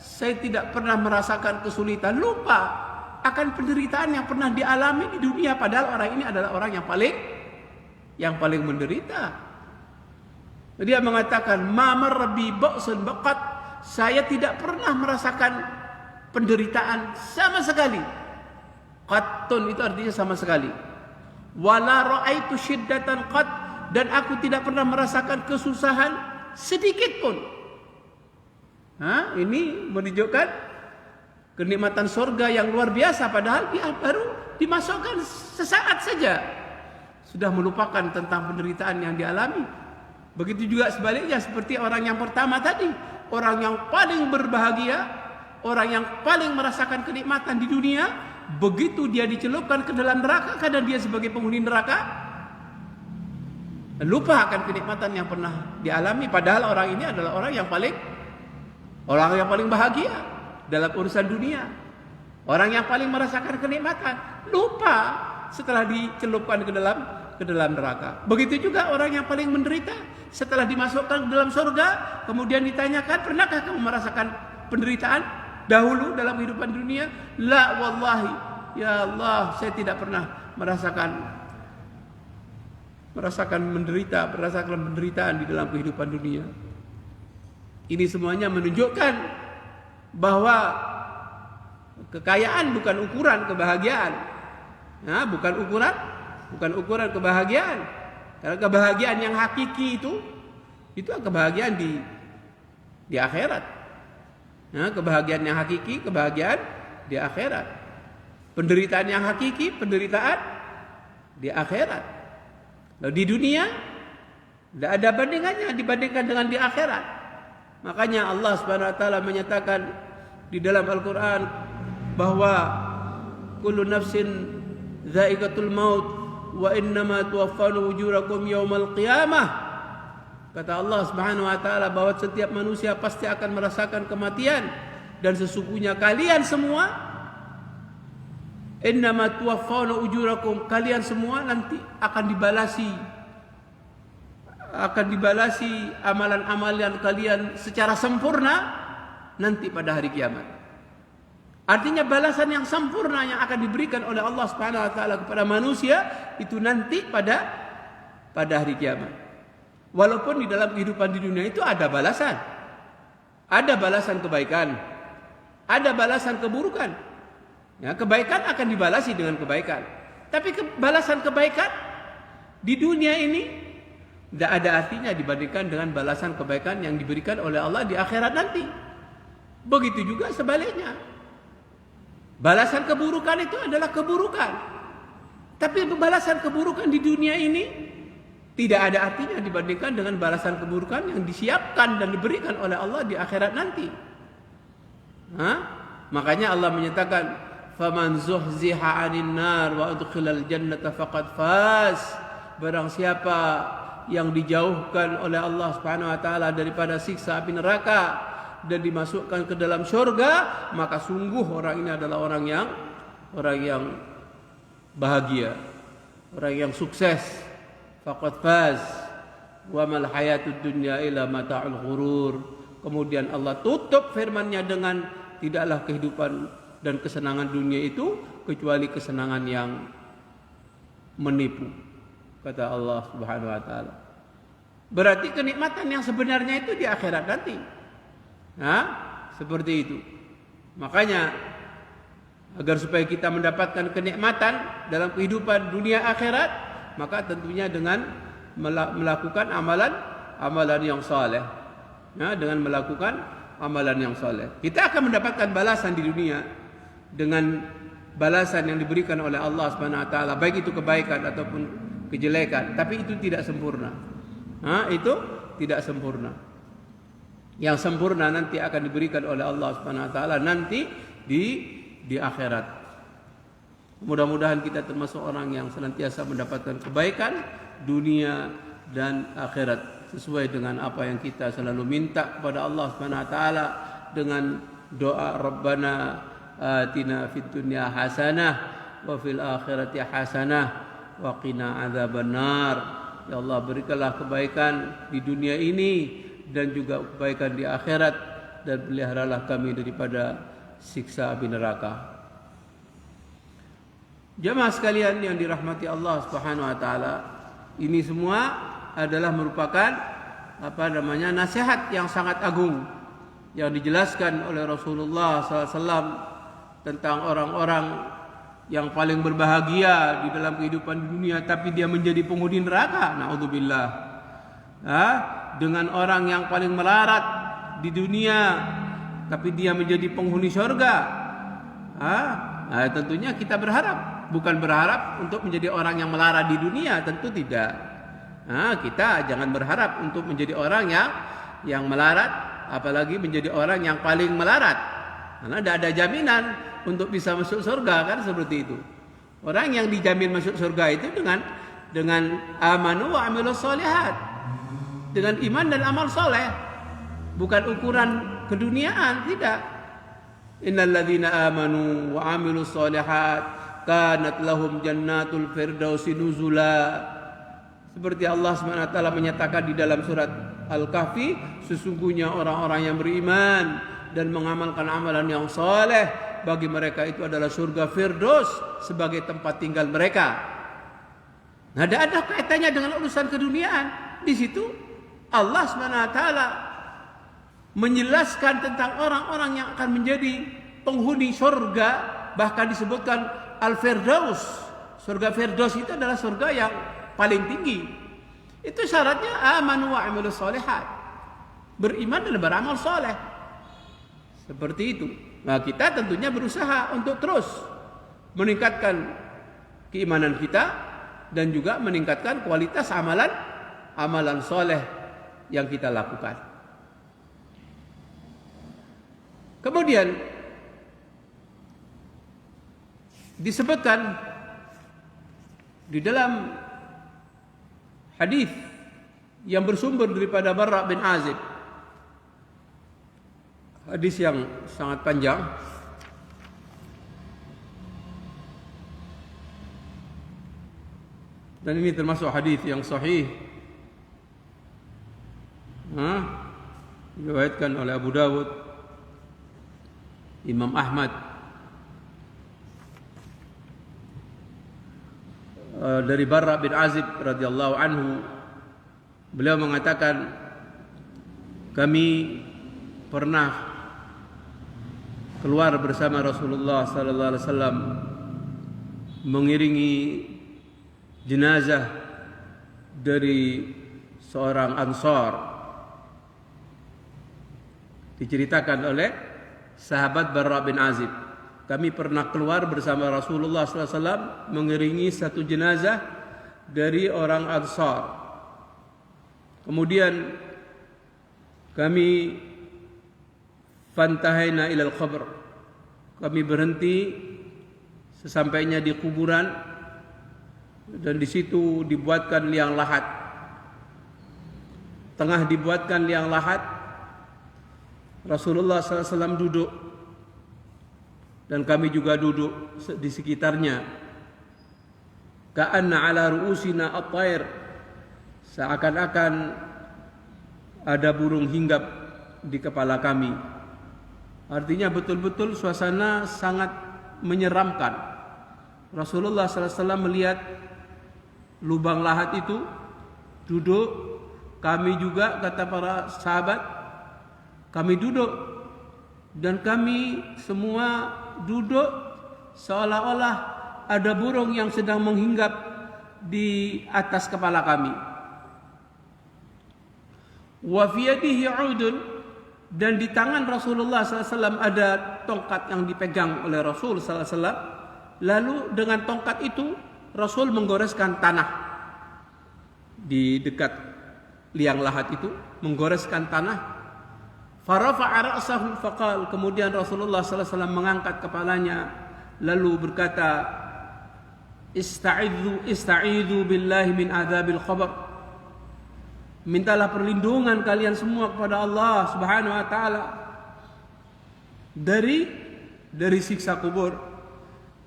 saya tidak pernah merasakan kesulitan. Lupa akan penderitaan yang pernah dialami di dunia, padahal orang ini adalah orang yang paling menderita. Dia mengatakan, ma marra bi ba'sun baqat, saya tidak pernah merasakan penderitaan sama sekali. Qattun itu artinya sama sekali. wala ra'aitu syiddatan qat, dan aku tidak pernah merasakan kesusahan sedikit pun. Ini menunjukkan kenikmatan surga yang luar biasa, padahal dia baru dimasukkan sesaat saja sudah melupakan tentang penderitaan yang dialami. Begitu juga sebaliknya seperti orang yang pertama tadi, orang yang paling berbahagia, orang yang paling merasakan kenikmatan di dunia, begitu dia dicelupkan ke dalam neraka karena dia sebagai penghuni neraka, lupa akan kenikmatan yang pernah dialami, padahal orang ini adalah orang yang paling bahagia dalam urusan dunia, orang yang paling merasakan kenikmatan, lupa setelah dicelupkan ke dalam neraka. Begitu juga orang yang paling menderita setelah dimasukkan ke dalam surga, kemudian ditanyakan, pernahkah kamu merasakan penderitaan dahulu dalam kehidupan dunia? La wallahi, ya Allah, saya tidak pernah merasakan penderitaan di dalam kehidupan dunia. Ini semuanya menunjukkan bahwa kekayaan bukan ukuran kebahagiaan. Bukan ukuran kebahagiaan. Karena kebahagiaan yang hakiki itu kebahagiaan di akhirat. Kebahagiaan yang hakiki, kebahagiaan di akhirat. Penderitaan yang hakiki, penderitaan di akhirat. Lalu di dunia tidak ada bandingannya dibandingkan dengan di akhirat. Makanya Allah Subhanahu wa taala menyatakan di dalam Al-Qur'an bahwa kullu nafsin dha'iqatul maut wa innama tuwaffawna ujurakum yaumal qiyamah. Kata Allah Subhanahu wa taala bahwa setiap manusia pasti akan merasakan kematian, dan sesungguhnya kalian semua innama tuwaffawna ujurakum, kalian semua nanti akan dibalasi amalan-amalan kalian secara sempurna nanti pada hari kiamat. Artinya balasan yang sempurna yang akan diberikan oleh Allah Subhanahu wa taala kepada manusia itu nanti pada hari kiamat. Walaupun di dalam kehidupan di dunia itu ada balasan. Ada balasan kebaikan, ada balasan keburukan. Kebaikan akan dibalasi dengan kebaikan. Tapi balasan kebaikan di dunia ini tidak ada artinya dibandingkan dengan balasan kebaikan yang diberikan oleh Allah di akhirat nanti. Begitu juga sebaliknya. Balasan keburukan itu adalah keburukan. Tapi balasan keburukan di dunia ini tidak ada artinya dibandingkan dengan balasan keburukan yang disiapkan dan diberikan oleh Allah di akhirat nanti. Makanya Allah menyatakan, "Faman zuhziha 'anil nar wa udkhilal jannata faqad faz." Barang siapa yang dijauhkan oleh Allah Subhanahu wa taala daripada siksa api neraka dan dimasukkan ke dalam surga, maka sungguh orang ini adalah orang yang bahagia, orang yang sukses. Faqad faz wa mal hayatud dunya illa mata'ul ghurur. Kemudian Allah tutup firman-Nya dengan, tidaklah kehidupan dan kesenangan dunia itu kecuali kesenangan yang menipu, kata Allah Subhanahu wa taala. Berarti kenikmatan yang sebenarnya itu di akhirat nanti. Seperti itu. Makanya agar supaya kita mendapatkan kenikmatan dalam kehidupan dunia akhirat, maka tentunya dengan melakukan amalan yang saleh. Dengan melakukan amalan yang saleh, kita akan mendapatkan balasan di dunia dengan balasan yang diberikan oleh Allah Subhanahu wa taala, baik itu kebaikan ataupun kejelekan, tapi itu tidak sempurna. Itu tidak sempurna. Yang sempurna nanti akan diberikan oleh Allah Subhanahu wa taala nanti di akhirat. Mudah-mudahan kita termasuk orang yang senantiasa mendapatkan kebaikan dunia dan akhirat sesuai dengan apa yang kita selalu minta kepada Allah Subhanahu wa taala dengan doa Rabbana atina fid dunya hasanah wa fil akhirati hasanah wa qina adzabannar. Ya Allah, berikanlah kebaikan di dunia ini dan juga kebaikan di akhirat, dan peliharalah kami daripada siksa api neraka. Jemaah sekalian yang dirahmati Allah Subhanahu wa taala, ini semua adalah merupakan nasihat yang sangat agung yang dijelaskan oleh Rasulullah SAW tentang orang-orang yang paling berbahagia di dalam kehidupan dunia, tapi dia menjadi penghuni neraka. Naudzubillah. Dengan orang yang paling melarat di dunia, tapi dia menjadi penghuni surga. Tentunya kita berharap, bukan berharap untuk menjadi orang yang melarat di dunia, tentu tidak. Kita jangan berharap untuk menjadi orang yang melarat, apalagi menjadi orang yang paling melarat, karena tidak ada jaminan untuk bisa masuk surga, kan seperti itu. Orang yang dijamin masuk surga itu dengan amanu wa amilus sholihat, dengan iman dan amal soleh, bukan ukuran keduniaan, tidak. Innal ladzina amanu wa amilus sholihat kanat lahum jannatul firdausi nuzula. Seperti Allah SWT menyatakan di dalam surat Al-Kahfi, sesungguhnya orang-orang yang beriman dan mengamalkan amalan yang soleh, bagi mereka itu adalah surga Firdaus sebagai tempat tinggal mereka. Nah, tidak ada kaitannya dengan urusan keduniaan. Di situ Allah SWT menjelaskan tentang orang-orang yang akan menjadi penghuni surga, bahkan disebutkan Al-Firdaus. Surga Firdaus itu adalah surga yang paling tinggi. Itu syaratnya amanu wa amilus sholihat, beriman dan beramal soleh. Seperti itu. Nah, kita tentunya berusaha untuk terus meningkatkan keimanan kita dan juga meningkatkan kualitas amalan soleh yang kita lakukan. Kemudian disebutkan di dalam hadis yang bersumber daripada Barra bin Azib, hadis yang sangat panjang, dan ini termasuk hadis yang sahih, diriwayatkan oleh Abu Dawud, Imam Ahmad, dari Barra bin Azib radhiyallahu anhu. Beliau mengatakan, kami pernah keluar bersama Rasulullah sallallahu alaihi wasallam mengiringi jenazah dari seorang Ansar. Diceritakan oleh sahabat Barra bin Azib, kami pernah keluar bersama Rasulullah sallallahu alaihi wasallam mengiringi satu jenazah dari orang Ansar. Kemudian kami fantahaina ilal qabr, kami berhenti sesampainya di kuburan, dan di situ dibuatkan liang lahat. Tengah dibuatkan liang lahat, Rasulullah SAW duduk dan kami juga duduk di sekitarnya. Ka'anna ala ru'usina at-tair, seakan-akan ada burung hinggap di kepala kami. Artinya betul-betul suasana sangat menyeramkan. Rasulullah SAW melihat lubang lahat itu, duduk, kami juga, kata para sahabat, kami duduk, dan kami semua duduk seolah-olah ada burung yang sedang menghinggap di atas kepala kami. Wa fi yadihi 'udun, dan di tangan Rasulullah SAW ada tongkat yang dipegang oleh Rasul SAW. Lalu dengan tongkat itu Rasul menggoreskan tanah di dekat liang lahat itu, menggoreskan tanah. Farafa'a ra'sahu faqal, kemudian Rasulullah SAW mengangkat kepalanya lalu berkata, Ista'idhu billahi min adzabil qabr, mintalah perlindungan kalian semua kepada Allah Subhanahu wa taala dari siksa kubur.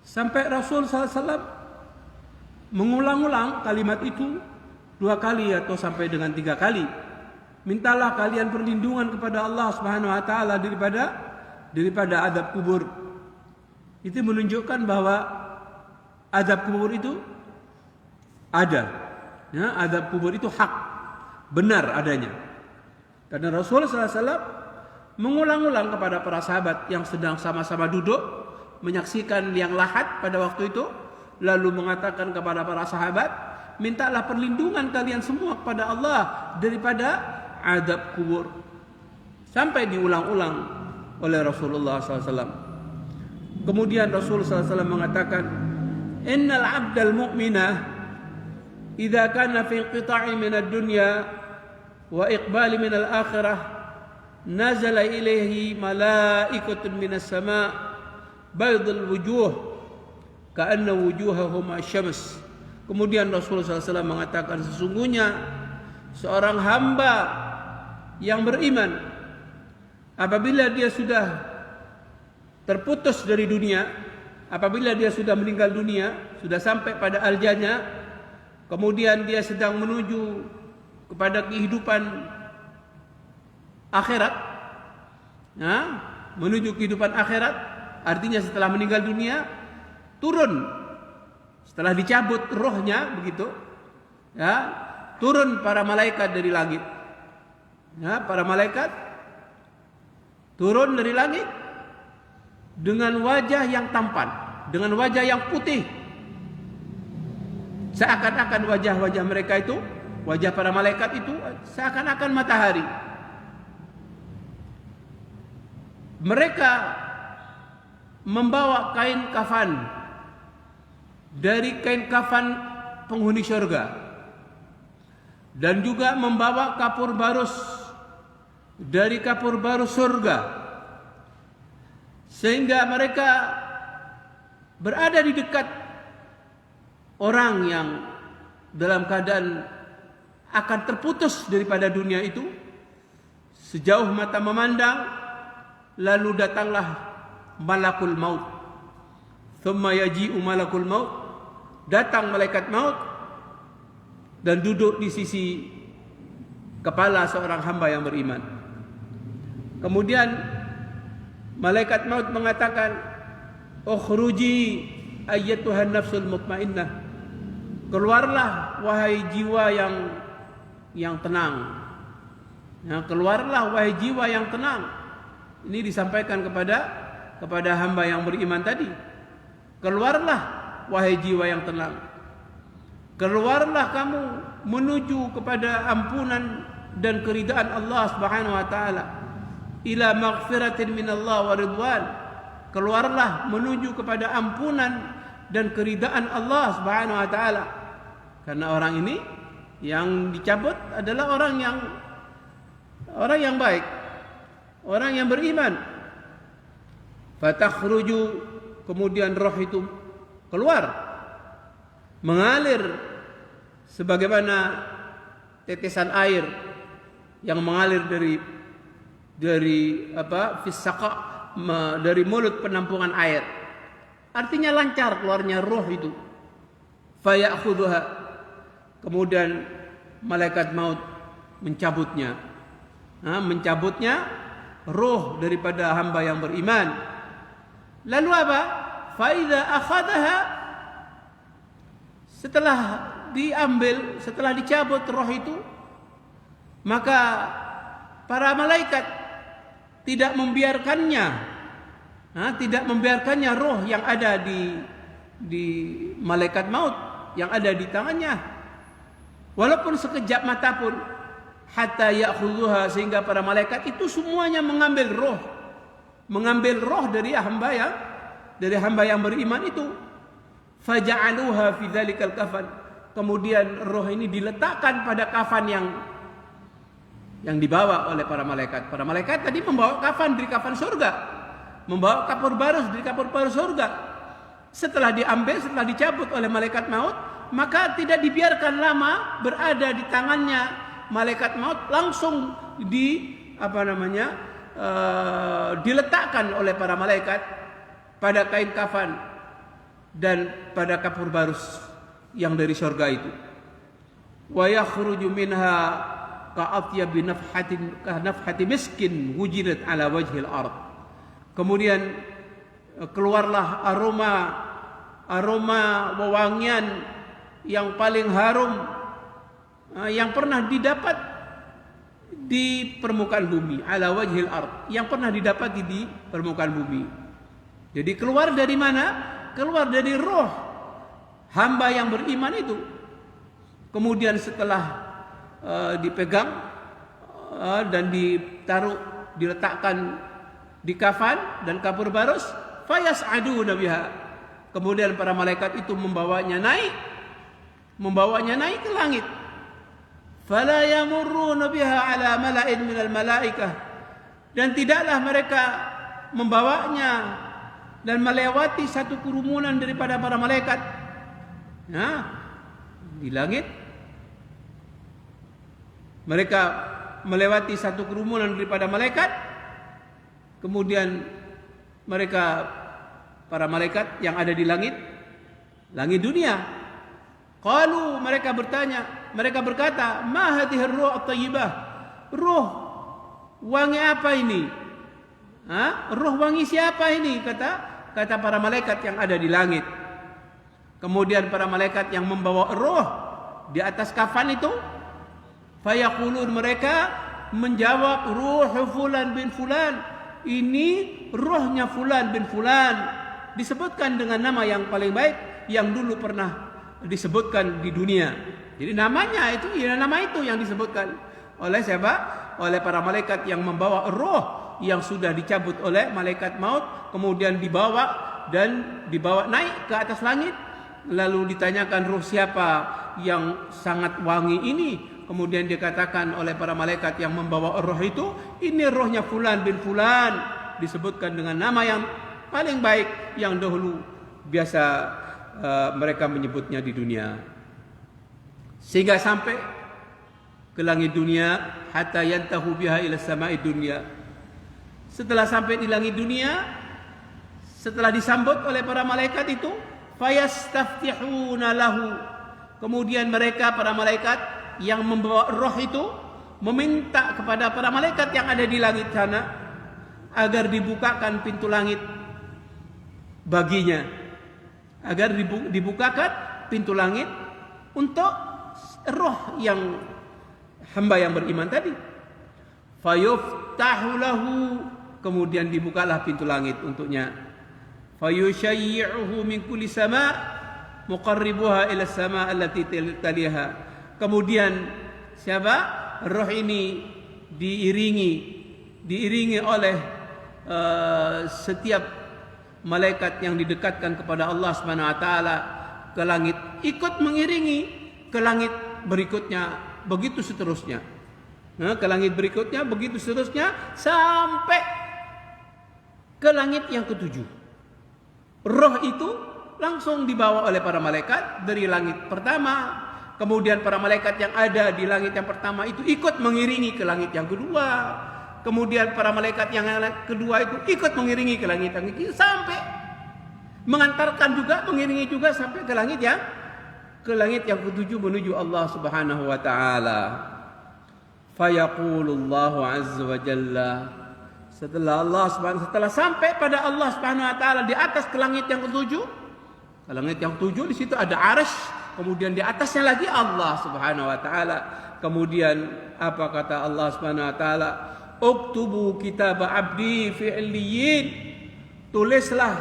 Sampai Rasul SAW mengulang-ulang kalimat itu 2 kali atau sampai dengan 3 kali. Mintalah kalian perlindungan kepada Allah Subhanahu wa taala daripada azab kubur. Itu menunjukkan bahwa azab kubur itu ada. Ya, azab kubur itu hak, benar adanya. Karena Rasul SAW mengulang-ulang kepada para sahabat yang sedang sama-sama duduk, menyaksikan liang lahat pada waktu itu, lalu mengatakan kepada para sahabat, mintalah perlindungan kalian semua kepada Allah daripada azab kubur. Sampai diulang-ulang oleh Rasulullah SAW. Kemudian Rasulullah SAW mengatakan, innal abdal mu'minah idza kana fi inqita'i min ad-dunya wa iqbali min al-akhirah nazala ilaihi malaikatun minas sama' baydul wujuh ka'anna wujuhahum asy-syams. Kemudian Rasulullah SAW mengatakan, sesungguhnya seorang hamba yang beriman apabila dia sudah terputus dari dunia, apabila dia sudah meninggal dunia, sudah sampai pada ajalnya, kemudian dia sedang menuju kepada kehidupan akhirat, menuju kehidupan akhirat, artinya setelah meninggal dunia, turun, setelah dicabut rohnya, begitu, turun para malaikat dari langit, para malaikat turun dari langit dengan wajah yang tampan, dengan wajah yang putih, seakan-akan wajah-wajah mereka itu, wajah para malaikat itu seakan-akan matahari. Mereka membawa kain kafan dari kain kafan penghuni surga, dan juga membawa kapur barus dari kapur barus surga, sehingga mereka berada di dekat orang yang dalam keadaan akan terputus daripada dunia itu. Sejauh mata memandang, lalu datanglah malakul maut. Thumma yaji'u malakul maut, datang malaikat maut dan duduk di sisi kepala seorang hamba yang beriman. Kemudian malaikat maut mengatakan, ukhruji ayyatuhan nafsul mutmainnah, keluarlah wahai jiwa yang tenang. Keluarlah wahai jiwa yang tenang. Ini disampaikan kepada hamba yang beriman tadi. Keluarlah wahai jiwa yang tenang. Keluarlah kamu menuju kepada ampunan dan keridaan Allah Subhanahu wa taala. Ila maghfiratin minallah wa ridwan. Keluarlah menuju kepada ampunan dan keridaan Allah Subhanahu wa taala. Karena orang ini yang dicabut adalah orang yang baik, orang yang beriman. Fatakhruju, kemudian roh itu keluar, mengalir sebagaimana tetesan air yang mengalir dari fissaqa, dari mulut penampungan air. Artinya lancar keluarnya roh itu. Fayakhudhuha, kemudian malaikat maut mencabutnya, roh daripada hamba yang beriman. Lalu apa? Faidha akhadaha, setelah diambil, setelah dicabut roh itu, maka para malaikat tidak membiarkannya roh yang ada di malaikat maut yang ada di tangannya, walaupun sekejap mata pun, hatta ya'khudhuha, sehingga para malaikat itu semuanya mengambil roh dari hamba yang beriman itu. Faja'aluha fi dzalikal kafan, kemudian roh ini diletakkan pada kafan yang dibawa oleh para malaikat. Para malaikat tadi membawa kafan dari kafan surga, membawa kapur barus dari kapur barus surga. Setelah diambil, setelah dicabut oleh malaikat maut, maka tidak dibiarkan lama berada di tangannya malaikat maut, langsung diletakkan oleh para malaikat pada kain kafan dan pada kapur barus yang dari surga itu. Wa yakhruju minha ka'atyabi nafhati miskin wujidat ala wajhil ard. Kemudian keluarlah aroma wewangian yang paling harum yang pernah didapat di permukaan bumi, ala wajhil ard, yang pernah didapati di permukaan bumi. Jadi keluar dari mana? Keluar dari roh hamba yang beriman itu. Kemudian setelah dipegang dan diletakkan di kafan dan kapur barus, fayas'aduna biha. Kemudian para malaikat itu membawanya naik ke langit. Fala yamurruna biha ala mala'in minal malaikah. Dan tidaklah mereka membawanya dan melewati satu kerumunan daripada para malaikat. Nah, di langit mereka melewati satu kerumunan daripada malaikat. Kemudian para malaikat yang ada di langit dunia. Qalu, mereka berkata, ma hadhihi ar-ruh at-thayyibah? Ruh wangi apa ini? Ruh wangi siapa ini? Kata para malaikat yang ada di langit. Kemudian para malaikat yang membawa roh di atas kafan itu, fayaqulun, mereka menjawab, ruh fulan bin fulan. Ini rohnya fulan bin fulan. Disebutkan dengan nama yang paling baik yang dulu pernah disebutkan di dunia. Jadi nama itu yang disebutkan oleh siapa? Oleh para malaikat yang membawa roh yang sudah dicabut oleh malaikat maut, kemudian dibawa naik ke atas langit. Lalu ditanyakan, roh siapa yang sangat wangi ini? Kemudian dikatakan oleh para malaikat yang membawa roh itu, ini rohnya fulan bin fulan. Disebutkan dengan nama yang paling baik yang dahulu biasa mereka menyebutnya di dunia. Sehingga sampai ke langit dunia, hatta yantahu biha ila samai dunia. Setelah sampai di langit dunia, setelah disambut oleh para malaikat itu, fayastaftihuna lahu. Kemudian para malaikat yang membawa roh itu meminta kepada para malaikat yang ada di langit sana agar dibukakan pintu langit baginya, agar dibukakan pintu langit untuk roh yang hamba yang beriman tadi. Fayuftahu lahu, kemudian dibukalah pintu langit untuknya. Fayushayyi'uhu min kulli sama' muqarribuha ila sama' allati taliha. Kemudian roh ini diiringi oleh setiap malaikat yang didekatkan kepada Allah Subhanahu wa taala ke langit, ikut mengiringi ke langit berikutnya, begitu seterusnya. Ke langit berikutnya begitu seterusnya sampai ke langit yang ketujuh. Roh itu langsung dibawa oleh para malaikat dari langit pertama. Kemudian para malaikat yang ada di langit yang pertama itu ikut mengiringi ke langit yang kedua. Kemudian para malaikat yang kedua itu ikut mengiringi ke langit yang ketiga, sampai mengiringi juga sampai ke langit yang ketujuh menuju Allah Subhanahu wa taala. Fayaqulullahu azza wa jalla, setelah sampai pada Allah Subhanahu wa taala di atas ke langit yang ketujuh. Ke langit yang ketujuh di situ ada arsy. Kemudian di atasnya lagi Allah Subhanahu wa taala. Kemudian apa kata Allah Subhanahu wa taala? Uktubu kitab abdi fi illiyin. Tulislah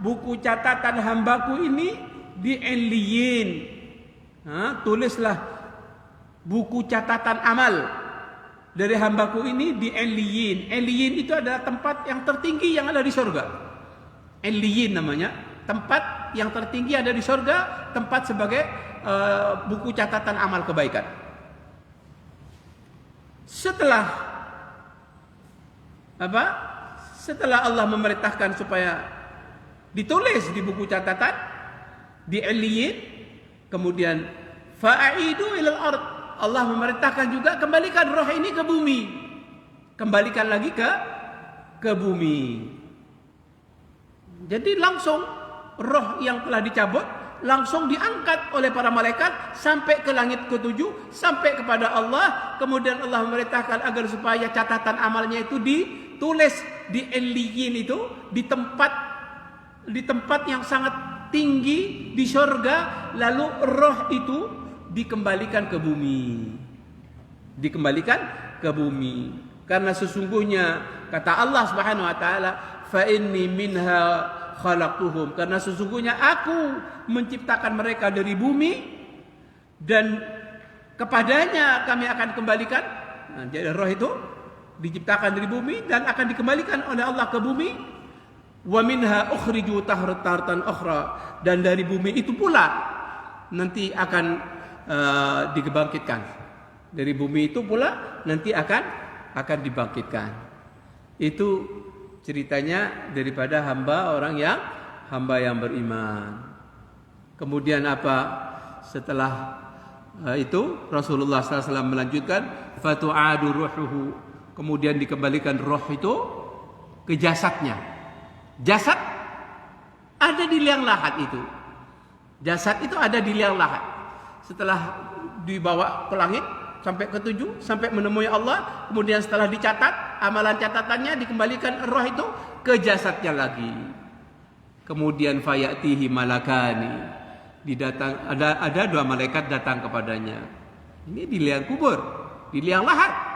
buku catatan hambaku ini di illiyin. Tulislah buku catatan amal dari hambaku ini di illiyin. Illiyin itu adalah tempat yang tertinggi yang ada di surga. Illiyin namanya, tempat yang tertinggi ada di surga, tempat sebagai buku catatan amal kebaikan. Setelah Allah memerintahkan supaya ditulis di buku catatan di illiyin, kemudian fa'idu ilal ard, Allah memerintahkan juga kembalikan roh ini ke bumi. Kembalikan lagi ke bumi. Jadi langsung roh yang telah dicabut langsung diangkat oleh para malaikat sampai ke langit ketujuh, sampai kepada Allah. Kemudian Allah memerintahkan agar supaya catatan amalnya itu ditulis di illiyin, itu di tempat yang sangat tinggi di surga. Lalu roh itu dikembalikan ke bumi. Karena sesungguhnya kata Allah Subhanahu wa taala, fa inni minha khalaqtuhum, karena sesungguhnya aku menciptakan mereka dari bumi dan kepadanya kami akan kembalikan. Nah, jadi roh itu diciptakan dari bumi dan akan dikembalikan oleh Allah ke bumi. Wa minha ukhriju taratan ukhra, dan dari bumi itu pula nanti akan dibangkitkan. Dari bumi itu pula nanti akan dibangkitkan. Itu ceritanya daripada hamba yang beriman. Kemudian apa? Setelah itu Rasulullah SAW melanjutkan, fatu'adu ruhuhu, kemudian dikembalikan roh itu ke jasadnya. Jasad ada di liang lahat itu. Jasad itu ada di liang lahat. Setelah dibawa ke langit sampai ke 7, sampai menemui Allah, kemudian setelah dicatat amalan catatannya, dikembalikan roh itu ke jasadnya lagi. Kemudian fayatihi malakani, ada 2 malaikat datang kepadanya. Ini di liang kubur, di liang lahat.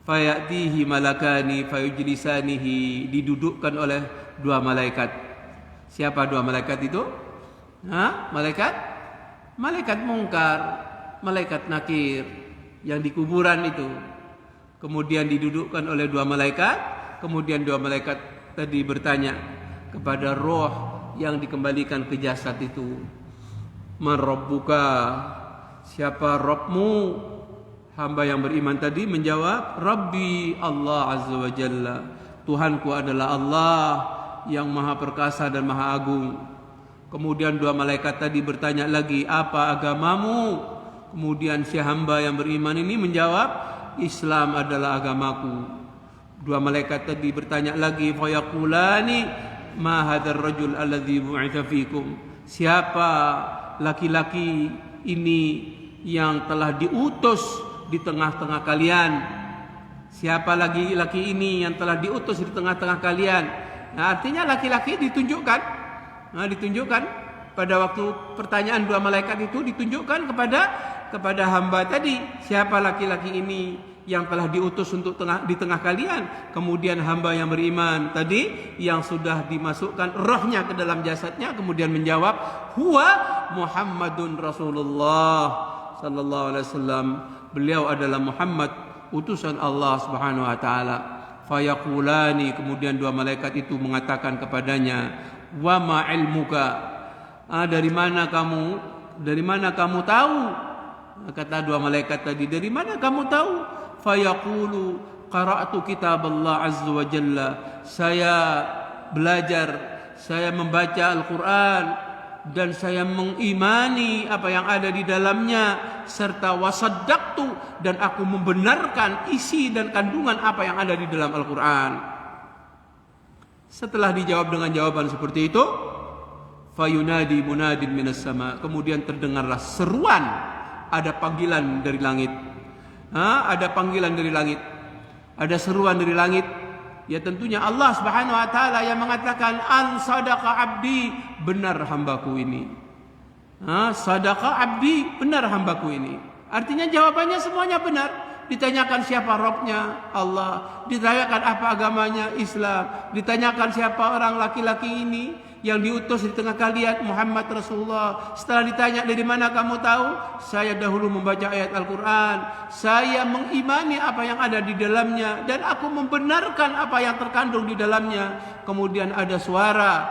Fayatihi malakani fayujlisanihi, didudukkan oleh 2 malaikat. Siapa 2 malaikat itu? Malaikat mungkar, malaikat nakir yang di kuburan itu. Kemudian didudukkan oleh 2 malaikat. Kemudian 2 malaikat tadi bertanya kepada roh yang dikembalikan ke jasad itu, man rabbuka, siapa Rabbmu? Hamba yang beriman tadi menjawab, Rabbi Allah Azza wa Jalla, Tuhanku adalah Allah yang maha perkasa dan maha agung. Kemudian 2 malaikat tadi bertanya lagi, apa agamamu? Kemudian si hamba yang beriman ini menjawab, Islam adalah agamaku. 2 malaikat tadi bertanya lagi, fayaqulani ma hadzal rajul alladzi bu'itsa fikum, siapa laki-laki ini yang telah diutus di tengah-tengah kalian? Siapa laki-laki ini yang telah diutus di tengah-tengah kalian? Nah, artinya laki-laki ditunjukkan. Ditunjukkan pada waktu pertanyaan 2 malaikat itu, ditunjukkan kepada hamba tadi, siapa laki-laki ini yang telah diutus untuk di tengah kalian. Kemudian hamba yang beriman tadi yang sudah dimasukkan rohnya ke dalam jasadnya, kemudian menjawab, huwa Muhammadun Rasulullah sallallahu alaihi wasallam, beliau adalah Muhammad, utusan Allah Subhanahu wa taala. Fayaqulani, kemudian 2 malaikat itu mengatakan kepadanya, wa ma ilmuka, dari mana kamu tahu? Kata 2 malaikat tadi, dari mana kamu tahu? Fayaqulu qara'tu kitab Allah azza wa jalla, saya belajar, saya membaca Al-Quran, dan saya mengimani apa yang ada di dalamnya, serta wasaddaqtu, dan aku membenarkan isi dan kandungan apa yang ada di dalam Al-Quran. Setelah dijawab dengan jawaban seperti itu, fayunadi munadin minas sama, kemudian terdengarlah seruan, ada panggilan dari langit. Ada panggilan dari langit, ada seruan dari langit. Ya tentunya Allah Subhanahu wa taala yang mengatakan, an sadaqa abdi, benar hambaku ini. Sadaqa abdi, benar hambaku ini. Artinya jawabannya semuanya benar. Ditanyakan siapa Rabbnya, Allah. Ditanyakan apa agamanya, Islam. Ditanyakan siapa orang laki-laki ini yang diutus di tengah kalian, Muhammad Rasulullah. Setelah ditanya, dari mana kamu tahu? Saya dahulu membaca ayat Al-Quran, saya mengimani apa yang ada di dalamnya, dan aku membenarkan apa yang terkandung di dalamnya. Kemudian ada suara,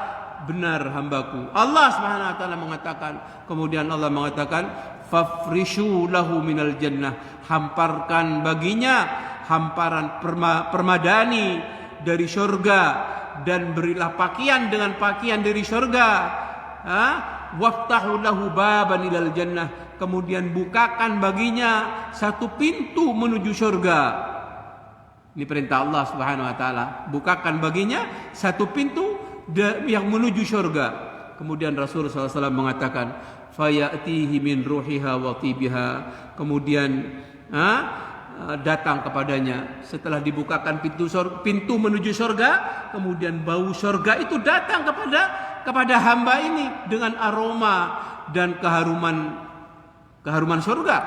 benar hambaku. Allah Subhanahu wa taala mengatakan, kemudian Allah mengatakan, fafrishu lahu minal jannah, hamparkan baginya hamparan permadani dari surga, dan berilah pakaian dengan pakaian dari surga. Waftahu lahu baban ilal jannah, kemudian bukakan baginya satu pintu menuju surga. Ini perintah Allah Subhanahu wa taala, bukakan baginya satu pintu yang menuju surga. Kemudian Rasulullah SAW mengatakan, fayatihi min ruhiha wa tibiha, kemudian datang kepadanya setelah dibukakan pintu menuju surga, kemudian bau surga itu datang kepada hamba ini dengan aroma dan keharuman surga.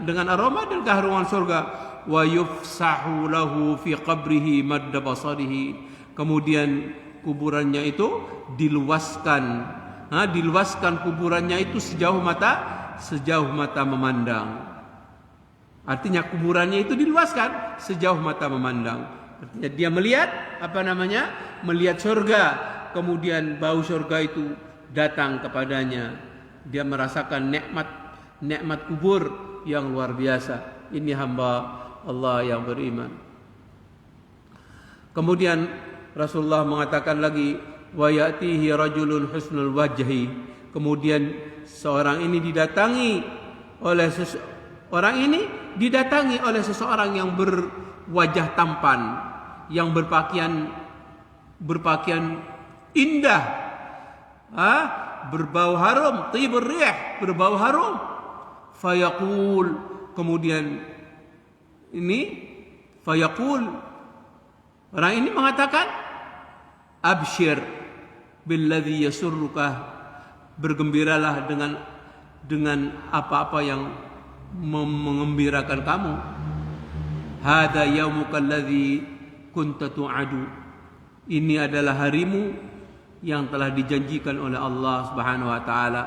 Dengan aroma dan keharuman surga. wa yufsahu lahu fi qabrihi madda basarihi. Kemudian kuburannya itu diluaskan, diluaskan kuburannya itu sejauh mata memandang. Artinya kuburannya itu diluaskan sejauh mata memandang. Artinya dia melihat melihat surga, kemudian bau surga itu datang kepadanya. Dia merasakan nikmat kubur yang luar biasa. Ini hamba Allah yang beriman. Kemudian Rasulullah mengatakan lagi, wa ya'tihi rajulun husnul wajhi. Kemudian seorang ini didatangi oleh seseorang yang berwajah tampan, yang berpakaian indah, berbau harum, tibur rih, berbau harum. Fayaqul, kemudian orang ini mengatakan, abshir billadzi yasurruka, bergembiralah dengan apa-apa yang mengembirakan kamu. Hada yaumuka alladzi kunta tu'adu, ini adalah harimu yang telah dijanjikan oleh Allah Subhanahu wa taala.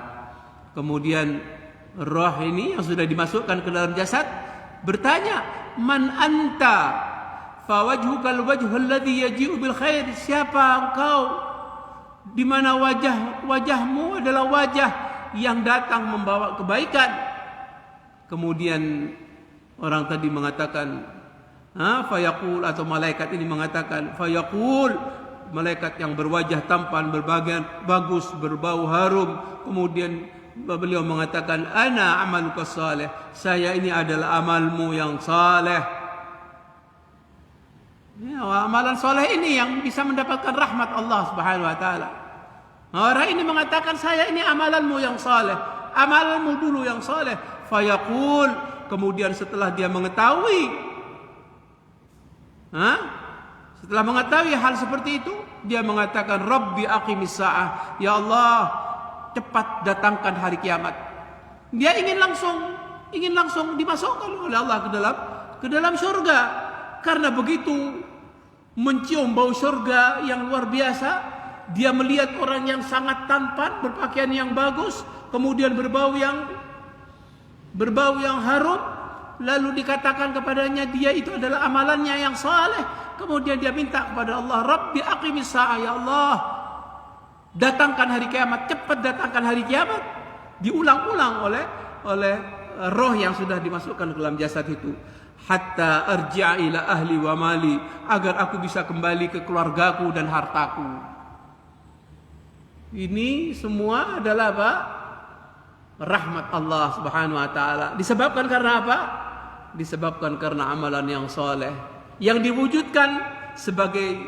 Kemudian roh ini yang sudah dimasukkan ke dalam jasad bertanya, man anta? Fawajhukal wajhul ladzi yaji'u bil khair, siapa engkau? Di mana wajahmu adalah wajah yang datang membawa kebaikan. Kemudian orang tadi mengatakan, fayaqul, atau malaikat ini mengatakan, fayaqul, malaikat yang berwajah tampan, berbagian bagus, berbau harum. Kemudian beliau mengatakan, ana amaluka salih, saya ini adalah amalmu yang saleh. Ya, amalan soleh ini yang bisa mendapatkan rahmat Allah Subhanahu wa taala. Orang ini mengatakan, saya ini amalanmu yang saleh, amalanmu dulu yang saleh. Fayaqul, kemudian setelah dia mengetahui hal seperti itu, dia mengatakan, Rabbi aqimis sa'ah, ya Allah, cepat datangkan hari kiamat. Dia ingin langsung dimasukkan oleh Allah ke dalam surga. Karena begitu mencium bau surga yang luar biasa, dia melihat orang yang sangat tampan, berpakaian yang bagus, kemudian berbau yang harum, lalu dikatakan kepadanya dia itu adalah amalannya yang saleh. Kemudian dia minta kepada Allah, Rabbi aqimis sa'ah, ya Allah, datangkan hari kiamat, cepat datangkan hari kiamat. Diulang-ulang oleh roh yang sudah dimasukkan ke dalam jasad itu. Hatta arji'a ila ahli wa mali, agar aku bisa kembali ke keluargaku dan hartaku. Ini semua adalah apa? Rahmat Allah Subhanahu wa taala. Disebabkan karena apa? Disebabkan karena amalan yang soleh yang diwujudkan sebagai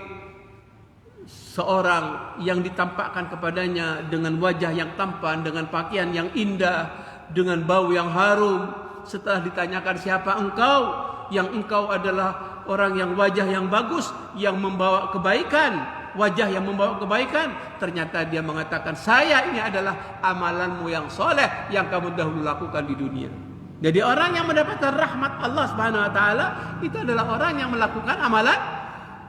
seorang yang ditampakkan kepadanya dengan wajah yang tampan, dengan pakaian yang indah, dengan bau yang harum. Setelah ditanyakan, siapa engkau? Yang engkau adalah orang yang wajah yang bagus, yang membawa kebaikan, wajah yang membawa kebaikan. Ternyata dia mengatakan, saya ini adalah amalanmu yang soleh yang kamu dahulu lakukan di dunia. Jadi orang yang mendapatkan rahmat Allah Subhanahu wa taala itu adalah orang yang melakukan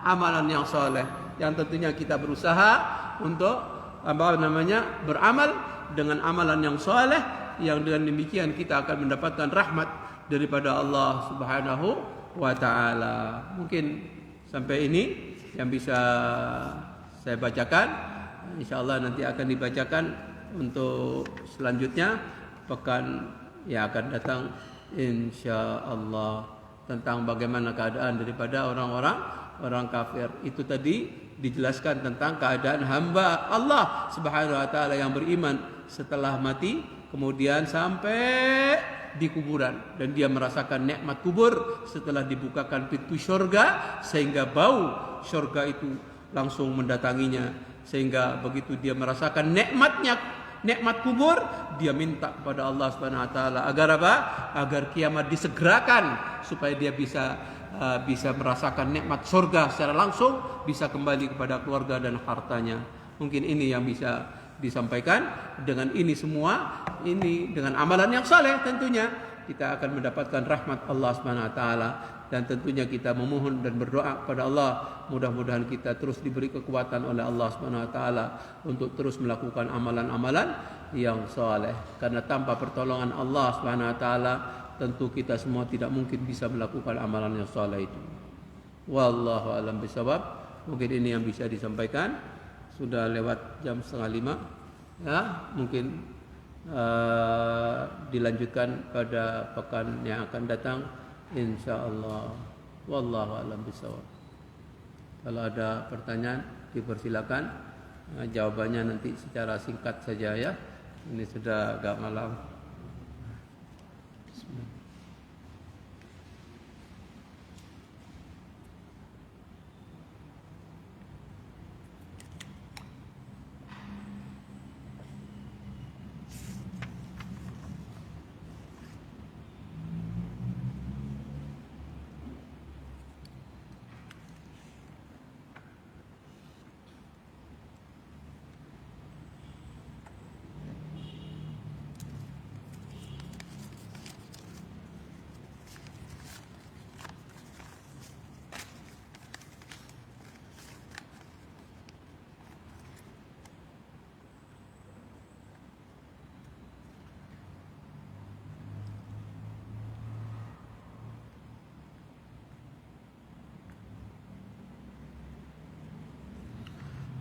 amalan yang soleh, yang tentunya kita berusaha untuk beramal dengan amalan yang soleh, yang dengan demikian kita akan mendapatkan rahmat daripada Allah Subhanahu wa taala. Mungkin sampai ini yang bisa saya bacakan. Insyaallah nanti akan dibacakan untuk selanjutnya pekan yang akan datang, insyaallah, tentang bagaimana keadaan daripada orang kafir. Itu tadi dijelaskan tentang keadaan hamba Allah Subhanahu wa taala yang beriman setelah mati, kemudian sampai di kuburan, dan dia merasakan nikmat kubur setelah dibukakan pintu surga, sehingga bau surga itu langsung mendatanginya, sehingga begitu dia merasakan nikmat kubur, dia minta kepada Allah Subhanahu wa taala agar apa? Agar kiamat disegerakan supaya dia bisa merasakan nikmat surga secara langsung, bisa kembali kepada keluarga dan hartanya. Mungkin ini yang bisa disampaikan. Dengan ini semua, ini dengan amalan yang saleh, tentunya kita akan mendapatkan rahmat Allah Subhanahu wa taala. dan tentunya kita memohon dan berdoa kepada Allah, mudah-mudahan kita terus diberi kekuatan oleh Allah Subhanahu wa taala untuk terus melakukan amalan-amalan yang saleh. Karena tanpa pertolongan Allah Subhanahu wa taala tentu kita semua tidak mungkin bisa melakukan amalan yang saleh itu. Wallahu a'lam bishawab. Mungkin ini yang bisa disampaikan. Sudah lewat jam 4:30. Ya, mungkin dilanjutkan pada pekan yang akan datang insyaallah. Wallahu a'lam bishawab. Kalau ada pertanyaan dipersilakan. Jawabannya nanti secara singkat saja ya. Ini sudah agak malam.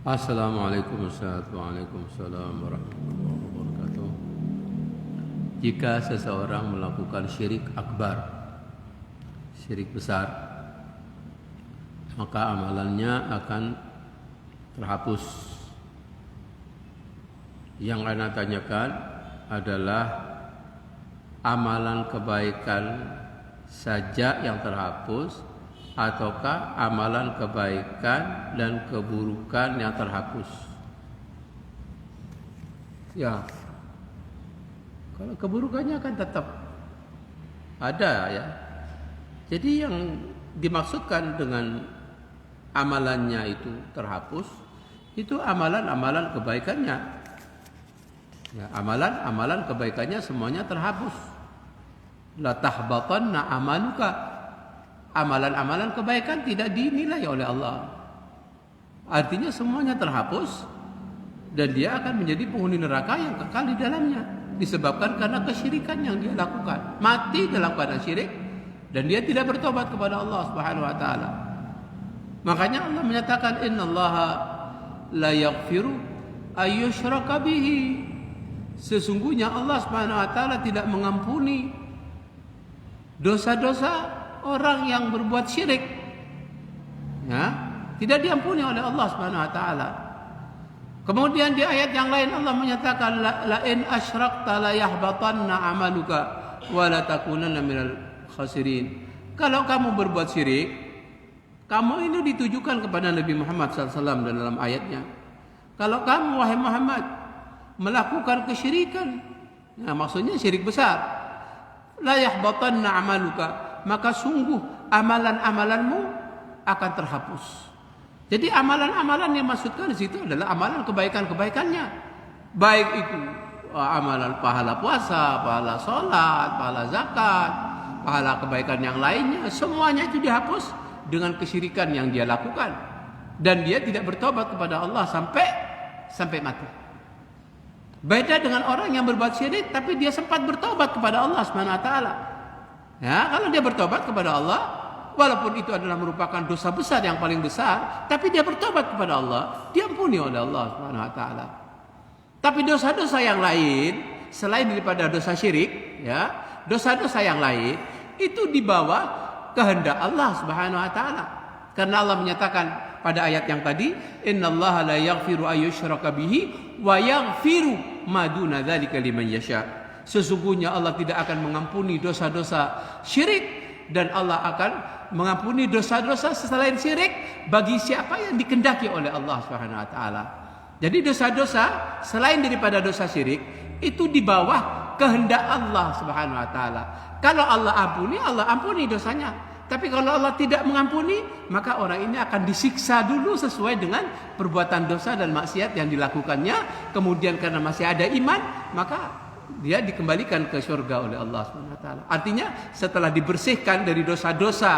Assalamualaikum warahmatullahi wabarakatuh. Jika seseorang melakukan syirik akbar, syirik besar, maka amalannya akan terhapus. Yang Anda tanyakan adalah amalan kebaikan saja yang terhapus ataukah amalan kebaikan dan keburukan yang terhapus? Ya, kalau keburukannya kan tetap ada ya. Jadi yang dimaksudkan dengan amalannya itu terhapus, itu amalan-amalan kebaikannya. Ya, amalan-amalan kebaikannya semuanya terhapus. La tahbatanna amaluka. Amalan-amalan kebaikan tidak dinilai oleh Allah. Artinya semuanya terhapus dan dia akan menjadi penghuni neraka yang kekal di dalamnya disebabkan karena kesyirikan yang dia lakukan. Mati dalam keadaan syirik dan dia tidak bertobat kepada Allah Subhanahu wa taala. Makanya Allah menyatakan innallaha la yaghfiru ayyushraka bihi. Sesungguhnya Allah Subhanahu wa taala tidak mengampuni dosa-dosa orang yang berbuat syirik, ya, tidak diampuni oleh Allah Subhanahu wa taala. Kemudian di ayat yang lain Allah menyatakan la in asyrakta la yahbatanna amaluka wa la takunanna minal khasirin. Kalau kamu berbuat syirik, kamu ini ditujukan kepada Nabi Muhammad SAW dalam ayatnya. Kalau kamu wahai Muhammad melakukan kesyirikan, nah maksudnya syirik besar, la yahbatanna amaluka, maka sungguh amalan-amalanmu akan terhapus. Jadi amalan-amalan yang masukkan di situ adalah amalan kebaikan-kebaikannya. Baik itu amalan pahala puasa, pahala sholat, pahala zakat, pahala kebaikan yang lainnya, semuanya itu dihapus dengan kesyirikan yang dia lakukan. Dan dia tidak bertobat kepada Allah sampai mati. Beda dengan orang yang berbuat syirik tapi dia sempat bertobat kepada Allah Subhanahu wa taala. Ya, kalau dia bertobat kepada Allah, walaupun itu adalah merupakan dosa besar yang paling besar, tapi dia bertobat kepada Allah, diampuni oleh Allah Subhanahu wa taala. Tapi dosa-dosa yang lain selain daripada dosa syirik, ya, dosa-dosa yang lain itu di bawah kehendak Allah Subhanahu wa taala. Karena Allah menyatakan pada ayat yang tadi, innallaha la yaghfiru ayyushraka bihi wa yaghfiru ma duna dzalika liman yasha. Sesungguhnya Allah tidak akan mengampuni dosa-dosa syirik dan Allah akan mengampuni dosa-dosa selain syirik bagi siapa yang dikehendaki oleh Allah Subhanahu wa taala. Jadi dosa-dosa selain daripada dosa syirik itu di bawah kehendak Allah Subhanahu wa taala. Kalau Allah ampuni dosanya. Tapi kalau Allah tidak mengampuni, maka orang ini akan disiksa dulu sesuai dengan perbuatan dosa dan maksiat yang dilakukannya. Kemudian karena masih ada iman, maka dia dikembalikan ke surga oleh Allah Subhanahu wa taala. Artinya setelah dibersihkan dari dosa-dosa,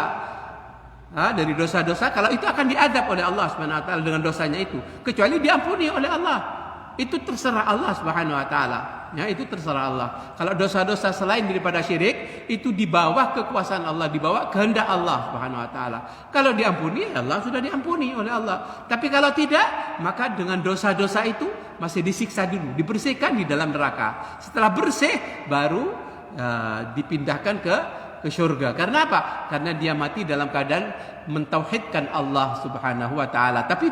kalau itu akan diadab oleh Allah Subhanahu wa taala dengan dosanya itu, kecuali diampuni oleh Allah. Itu terserah Allah Subhanahu wa taala. Ya, itu terserah Allah. Kalau dosa-dosa selain daripada syirik itu di bawah kekuasaan Allah, di bawah kehendak Allah Subhanahu wa taala. Kalau diampuni, Allah sudah diampuni oleh Allah. Tapi kalau tidak, maka dengan dosa-dosa itu masih disiksa dulu, dibersihkan di dalam neraka. Setelah bersih baru dipindahkan ke surga. Karena apa? Karena dia mati dalam keadaan mentauhidkan Allah Subhanahu wa taala, tapi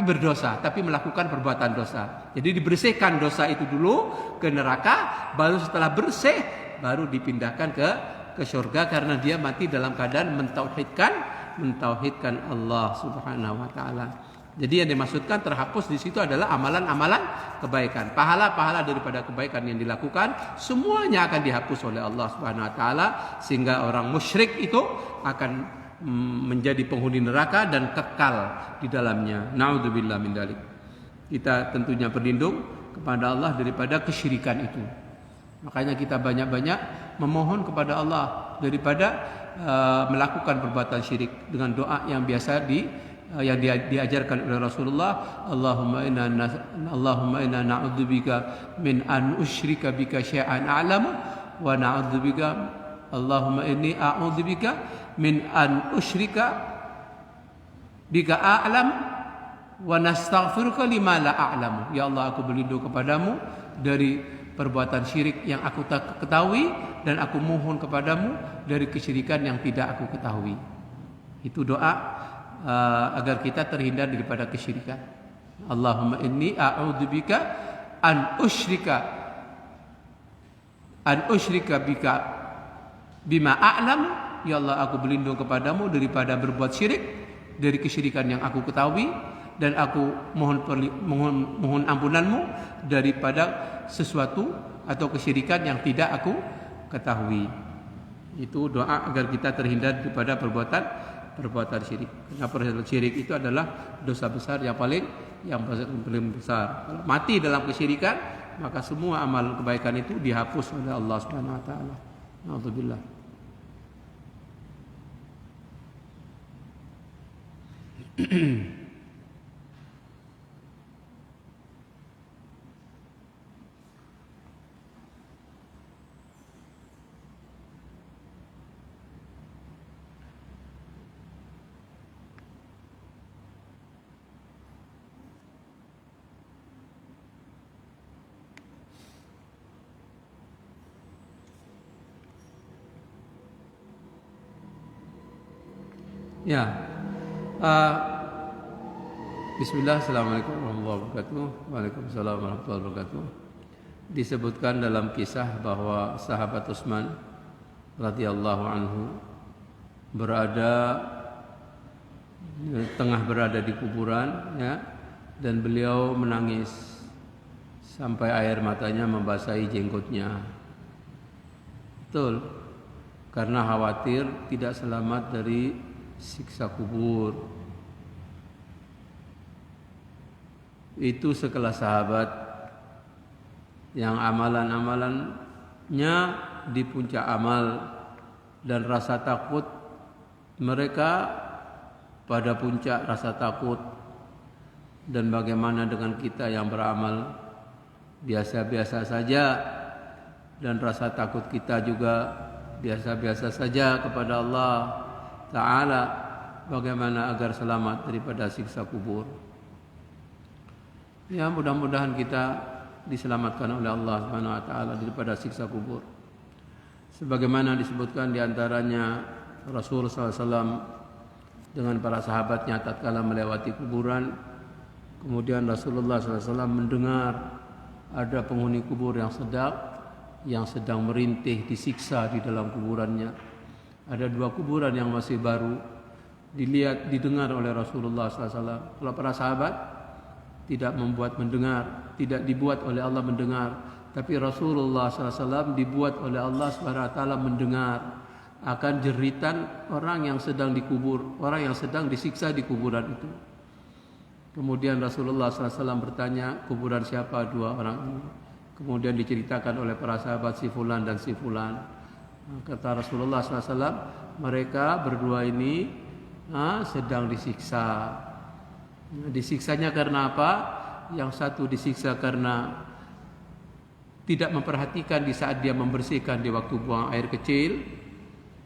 berdosa, tapi melakukan perbuatan dosa. Jadi dibersihkan dosa itu dulu ke neraka, baru setelah bersih baru dipindahkan ke surga karena dia mati dalam keadaan mentauhidkan Allah Subhanahu wa taala. Jadi yang dimaksudkan terhapus di situ adalah amalan-amalan kebaikan. Pahala-pahala daripada kebaikan yang dilakukan semuanya akan dihapus oleh Allah Subhanahu wa taala sehingga orang musyrik itu akan menjadi penghuni neraka dan kekal di dalamnya. Naudzubillah min dzalik. Kita tentunya berlindung kepada Allah daripada kesyirikan itu. Makanya kita banyak-banyak memohon kepada Allah daripada melakukan perbuatan syirik dengan doa yang biasa yang diajarkan oleh Rasulullah. Allahumma inna na'udzubika min an usyrika bika syai'an a'lamu wa na'udzubika Allahumma inni a'udzubika min an usyrika bika a'lam wa nastaghfiruka lima la a'lamu. Ya Allah, aku berlindung kepadamu dari perbuatan syirik yang aku tak ketahui dan aku mohon kepadamu dari kesyirikan yang tidak aku ketahui. Itu doa agar kita terhindar daripada kesyirikan. Allahumma inni a'udzubika an usyrika bika bima a'lam. Ya Allah, aku berlindung kepadamu daripada berbuat syirik, dari kesyirikan yang aku ketahui, dan aku mohon ampunanmu daripada sesuatu atau kesyirikan yang tidak aku ketahui. Itu doa agar kita terhindar daripada perbuatan syirik. Karena perbuatan syirik itu adalah dosa besar yang paling besar. Kalau mati dalam kesyirikan, maka semua amal kebaikan itu dihapus oleh Allah Subhanahu wa taala. Alhamdulillah. Ya. Bismillah, assalamualaikum warahmatullahi wabarakatuh. Waalaikumsalam warahmatullahi wabarakatuh. Disebutkan dalam kisah bahwa sahabat Utsman radhiyallahu anhu tengah berada di kuburan, ya, dan beliau menangis sampai air matanya membasahi jenggotnya. Betul, karena khawatir tidak selamat dari siksa kubur. Itu sekelas sahabat yang amalan-amalannya di puncak amal dan rasa takut mereka pada puncak rasa takut. Dan bagaimana dengan kita yang beramal biasa-biasa saja dan rasa takut kita juga biasa-biasa saja kepada Allah Ta'ala, bagaimana agar selamat daripada siksa kubur. Ya, mudah-mudahan kita diselamatkan oleh Allah Subhanahu wa taala daripada siksa kubur. Sebagaimana disebutkan di antaranya Rasulullah SAW dengan para sahabatnya tatkala melewati kuburan, kemudian Rasulullah SAW mendengar ada penghuni kubur yang sedang merintih disiksa di dalam kuburannya. Ada 2 kuburan yang masih baru didengar oleh Rasulullah SAW. Kalau para sahabat tidak dibuat oleh Allah mendengar, tapi Rasulullah SAW dibuat oleh Allah SWT mendengar akan jeritan orang yang sedang dikubur, orang yang sedang disiksa di kuburan itu. Kemudian Rasulullah SAW bertanya, kuburan siapa 2 orang ini? Kemudian diceritakan oleh para sahabat si fulan dan si fulan. Kata Rasulullah SAW, mereka berdua ini sedang disiksa. Disiksanya karena apa? Yang satu disiksa karena tidak memperhatikan di saat dia membersihkan di waktu buang air kecil.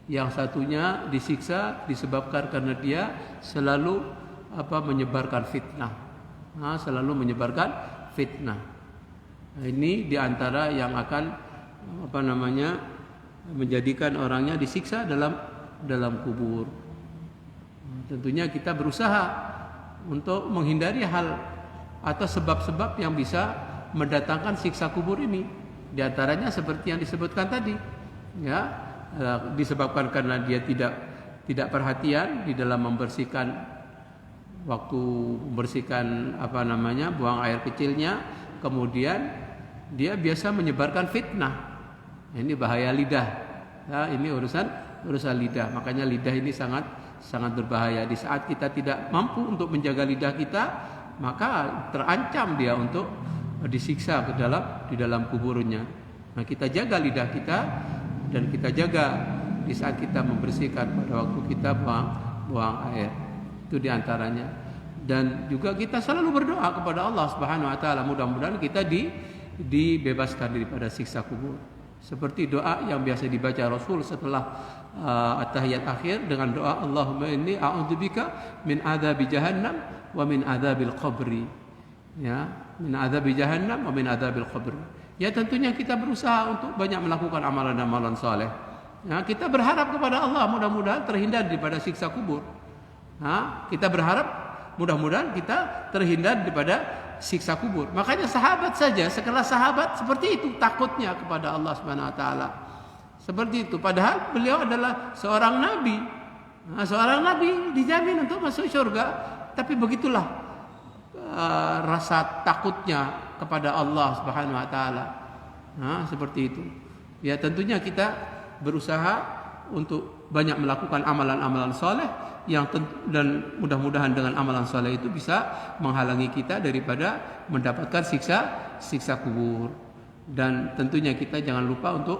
Yang satunya disiksa disebabkan karena dia selalu menyebarkan fitnah. Selalu menyebarkan fitnah. Nah, ini diantara yang akan menjadikan orangnya disiksa dalam kubur. Tentunya kita berusaha untuk menghindari hal atau sebab-sebab yang bisa mendatangkan siksa kubur ini. Di antaranya seperti yang disebutkan tadi, ya, disebabkan karena dia tidak perhatian di dalam membersihkan buang air kecilnya, kemudian dia biasa menyebarkan fitnah. Ini bahaya lidah. Ya, ini urusan lidah. Makanya lidah ini sangat berbahaya. Di saat kita tidak mampu untuk menjaga lidah kita, maka terancam dia untuk disiksa di dalam kuburnya. Nah, kita jaga lidah kita dan kita jaga di saat kita membersihkan pada waktu kita buang air. Itu diantaranya. Dan juga kita selalu berdoa kepada Allah Subhanahu Wa Taala, mudah-mudahan kita dibebaskan daripada siksa kubur. Seperti doa yang biasa dibaca Rasul setelah at-tahiyat akhir dengan doa Allahumma inni a'udzubika min adzabi jahannam wa min adzabil qabri. Ya, min adzabi jahannam wa min adzabil qabri. Ya, tentunya kita berusaha untuk banyak melakukan amalan-amalan saleh. Ya, kita berharap kepada Allah mudah-mudahan terhindar daripada siksa kubur. Kita berharap mudah-mudahan kita terhindar daripada siksa kubur. Makanya sahabat saja, sekelas sahabat seperti itu takutnya kepada Allah Subhanahu Wa Taala. Seperti itu. Padahal beliau adalah seorang nabi. Seorang nabi dijamin untuk masuk surga. Tapi begitulah rasa takutnya kepada Allah Subhanahu Wa Taala. Seperti itu. Ya, tentunya kita berusaha untuk banyak melakukan amalan-amalan soleh dan mudah-mudahan dengan amalan soleh itu bisa menghalangi kita daripada mendapatkan siksa kubur. Dan tentunya kita jangan lupa untuk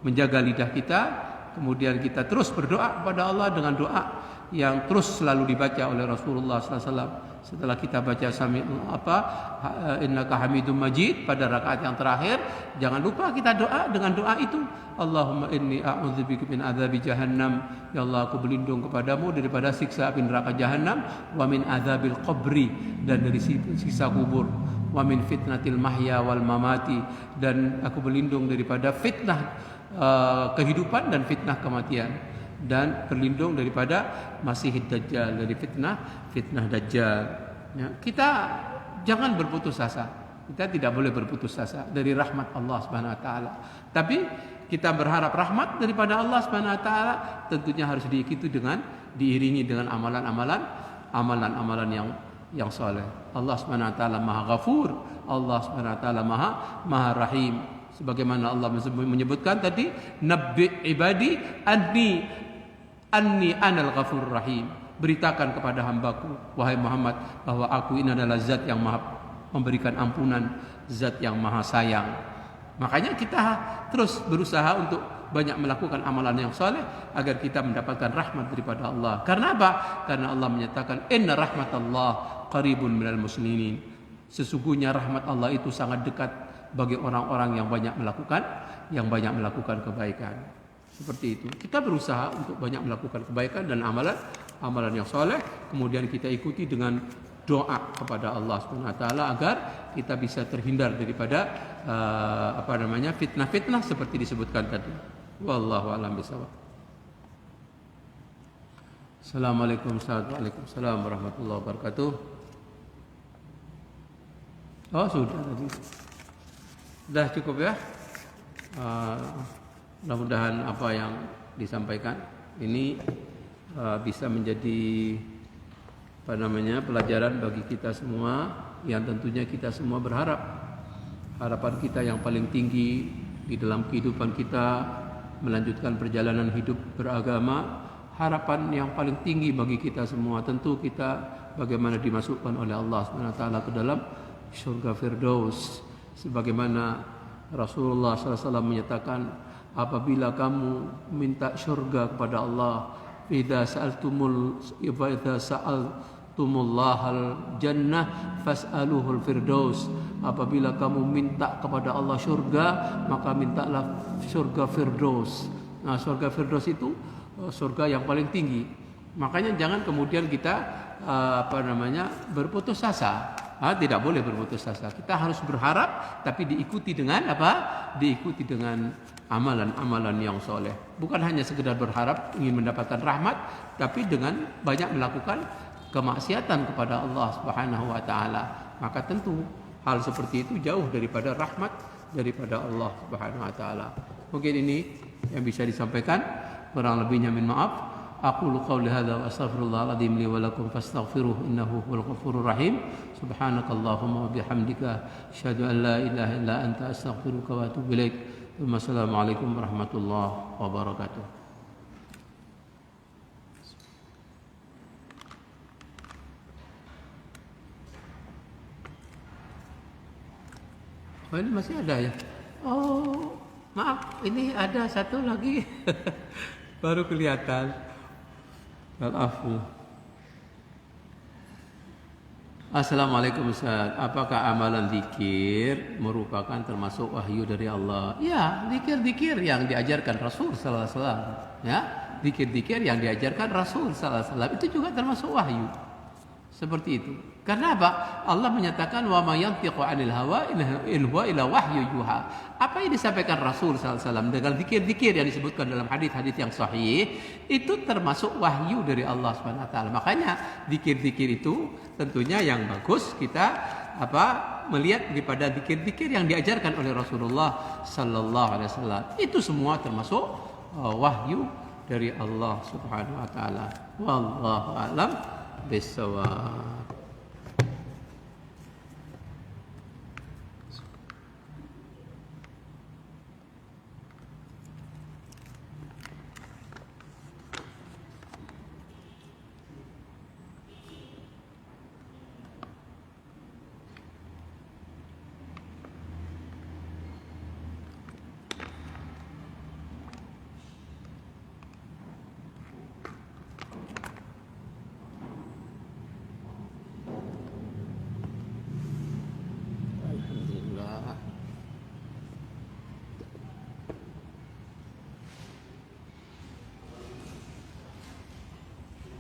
menjaga lidah kita, kemudian kita terus berdoa kepada Allah dengan doa yang terus selalu dibaca oleh Rasulullah SAW. Setelah kita baca innaka hamidum majid pada rakaat yang terakhir, jangan lupa kita doa dengan doa itu. Allahumma inni a'udzubika min adzabi jahannam. Ya Allah, aku berlindung kepadamu daripada siksa api neraka jahannam, wa min adzabil qabri, dan dari siksa kubur, wa min fitnatil mahya wal mamati, dan aku berlindung daripada fitnah kehidupan dan fitnah kematian, dan berlindung daripada Masihid Dajjal, dari fitnah Dajjal. Ya, kita jangan berputus asa. Kita tidak boleh berputus asa dari rahmat Allah Subhanahu Wa Taala. Tapi kita berharap rahmat daripada Allah Subhanahu Wa Taala tentunya harus diiringi dengan amalan-amalan yang saleh. Allah Subhanahu Wa Taala Maha Ghafur, Allah Subhanahu Wa Taala Maha Rahim. Sebagaimana Allah menyebutkan tadi, nabbi ibadi anni anal ghafurur rahim. Beritakan kepada hambaku, wahai Muhammad, bahwa aku ini adalah zat yang maha memberikan ampunan, zat yang maha sayang. Makanya kita terus berusaha untuk banyak melakukan amalan yang saleh agar kita mendapatkan rahmat daripada Allah. Karena apa? Karena Allah menyatakan inna rahmatallah qaribun minal muslimin. Sesungguhnya rahmat Allah itu sangat dekat bagi orang-orang yang banyak melakukan kebaikan. Seperti itu. Kita berusaha untuk banyak melakukan kebaikan dan amalan yang saleh, kemudian kita ikuti dengan doa kepada Allah Subhanahu Wa Taala agar kita bisa terhindar daripada fitnah-fitnah seperti disebutkan tadi. Wallahu a'lam bishawab. Assalamualaikum warahmatullahi wabarakatuh. Oh, sudah tadi. Sudah cukup ya. Mudah-mudahan apa yang disampaikan ini bisa menjadi pelajaran bagi kita semua, yang tentunya kita semua berharap harapan kita yang paling tinggi di dalam kehidupan kita melanjutkan perjalanan hidup beragama, harapan yang paling tinggi bagi kita semua tentu kita bagaimana dimasukkan oleh Allah SWT ke dalam surga Firdaus, sebagaimana Rasulullah SAW menyatakan, apabila kamu minta syurga kepada Allah, idza sa'altumullahal jannah fas'aluhul firdaus. Apabila kamu minta kepada Allah syurga, maka mintalah syurga firdaus. Nah, syurga firdaus itu surga yang paling tinggi. Makanya jangan kemudian kita berputus asa. Tidak boleh berputus asa. Kita harus berharap, tapi diikuti dengan apa? Diikuti dengan amalan-amalan yang soleh. Bukan hanya sekedar berharap ingin mendapatkan rahmat, tapi dengan banyak melakukan kemaksiatan kepada Allah Subhanahu wa taala. Maka tentu hal seperti itu jauh daripada rahmat daripada Allah Subhanahu wa taala. Mungkin ini yang bisa disampaikan, kurang lebihnya minta maaf. Aqulu qawli hadza wa astaghfirullahal azim li wa lakum fastaghfiruhu innahu huwal ghafurur rahim. Subhanakallahumma wa bihamdika asyhadu an la ilaha illa anta astaghfiruka wa atubu ilaik. Wassalamualaikum warahmatullahi wabarakatuh. Oh, ini masih ada ya? Oh, maaf, ini ada satu lagi. Baru kelihatan. Al-afu. Assalamualaikum Ustaz. Apakah amalan zikir merupakan termasuk wahyu dari Allah? Ya, zikir-zikir yang diajarkan Rasul sallallahu alaihi wasallam, ya. Zikir-zikir yang diajarkan Rasul sallallahu alaihi wasallam itu juga termasuk wahyu. Seperti itu. Karena apa? Allah menyatakan wa ma yantiqu 'anil hawa in huwa illa wahyu yuha. Apa yang disampaikan Rasul sallallahu alaihi wasallam dengan zikir-zikir yang disebutkan dalam hadis-hadis yang sahih itu termasuk wahyu dari Allah Subhanahu wa taala. Makanya zikir-zikir itu tentunya yang bagus kita melihat daripada zikir-zikir yang diajarkan oleh Rasulullah sallallahu alaihi wasallam. Itu semua termasuk wahyu dari Allah Subhanahu wa taala. Wallahu a'lam bissawab.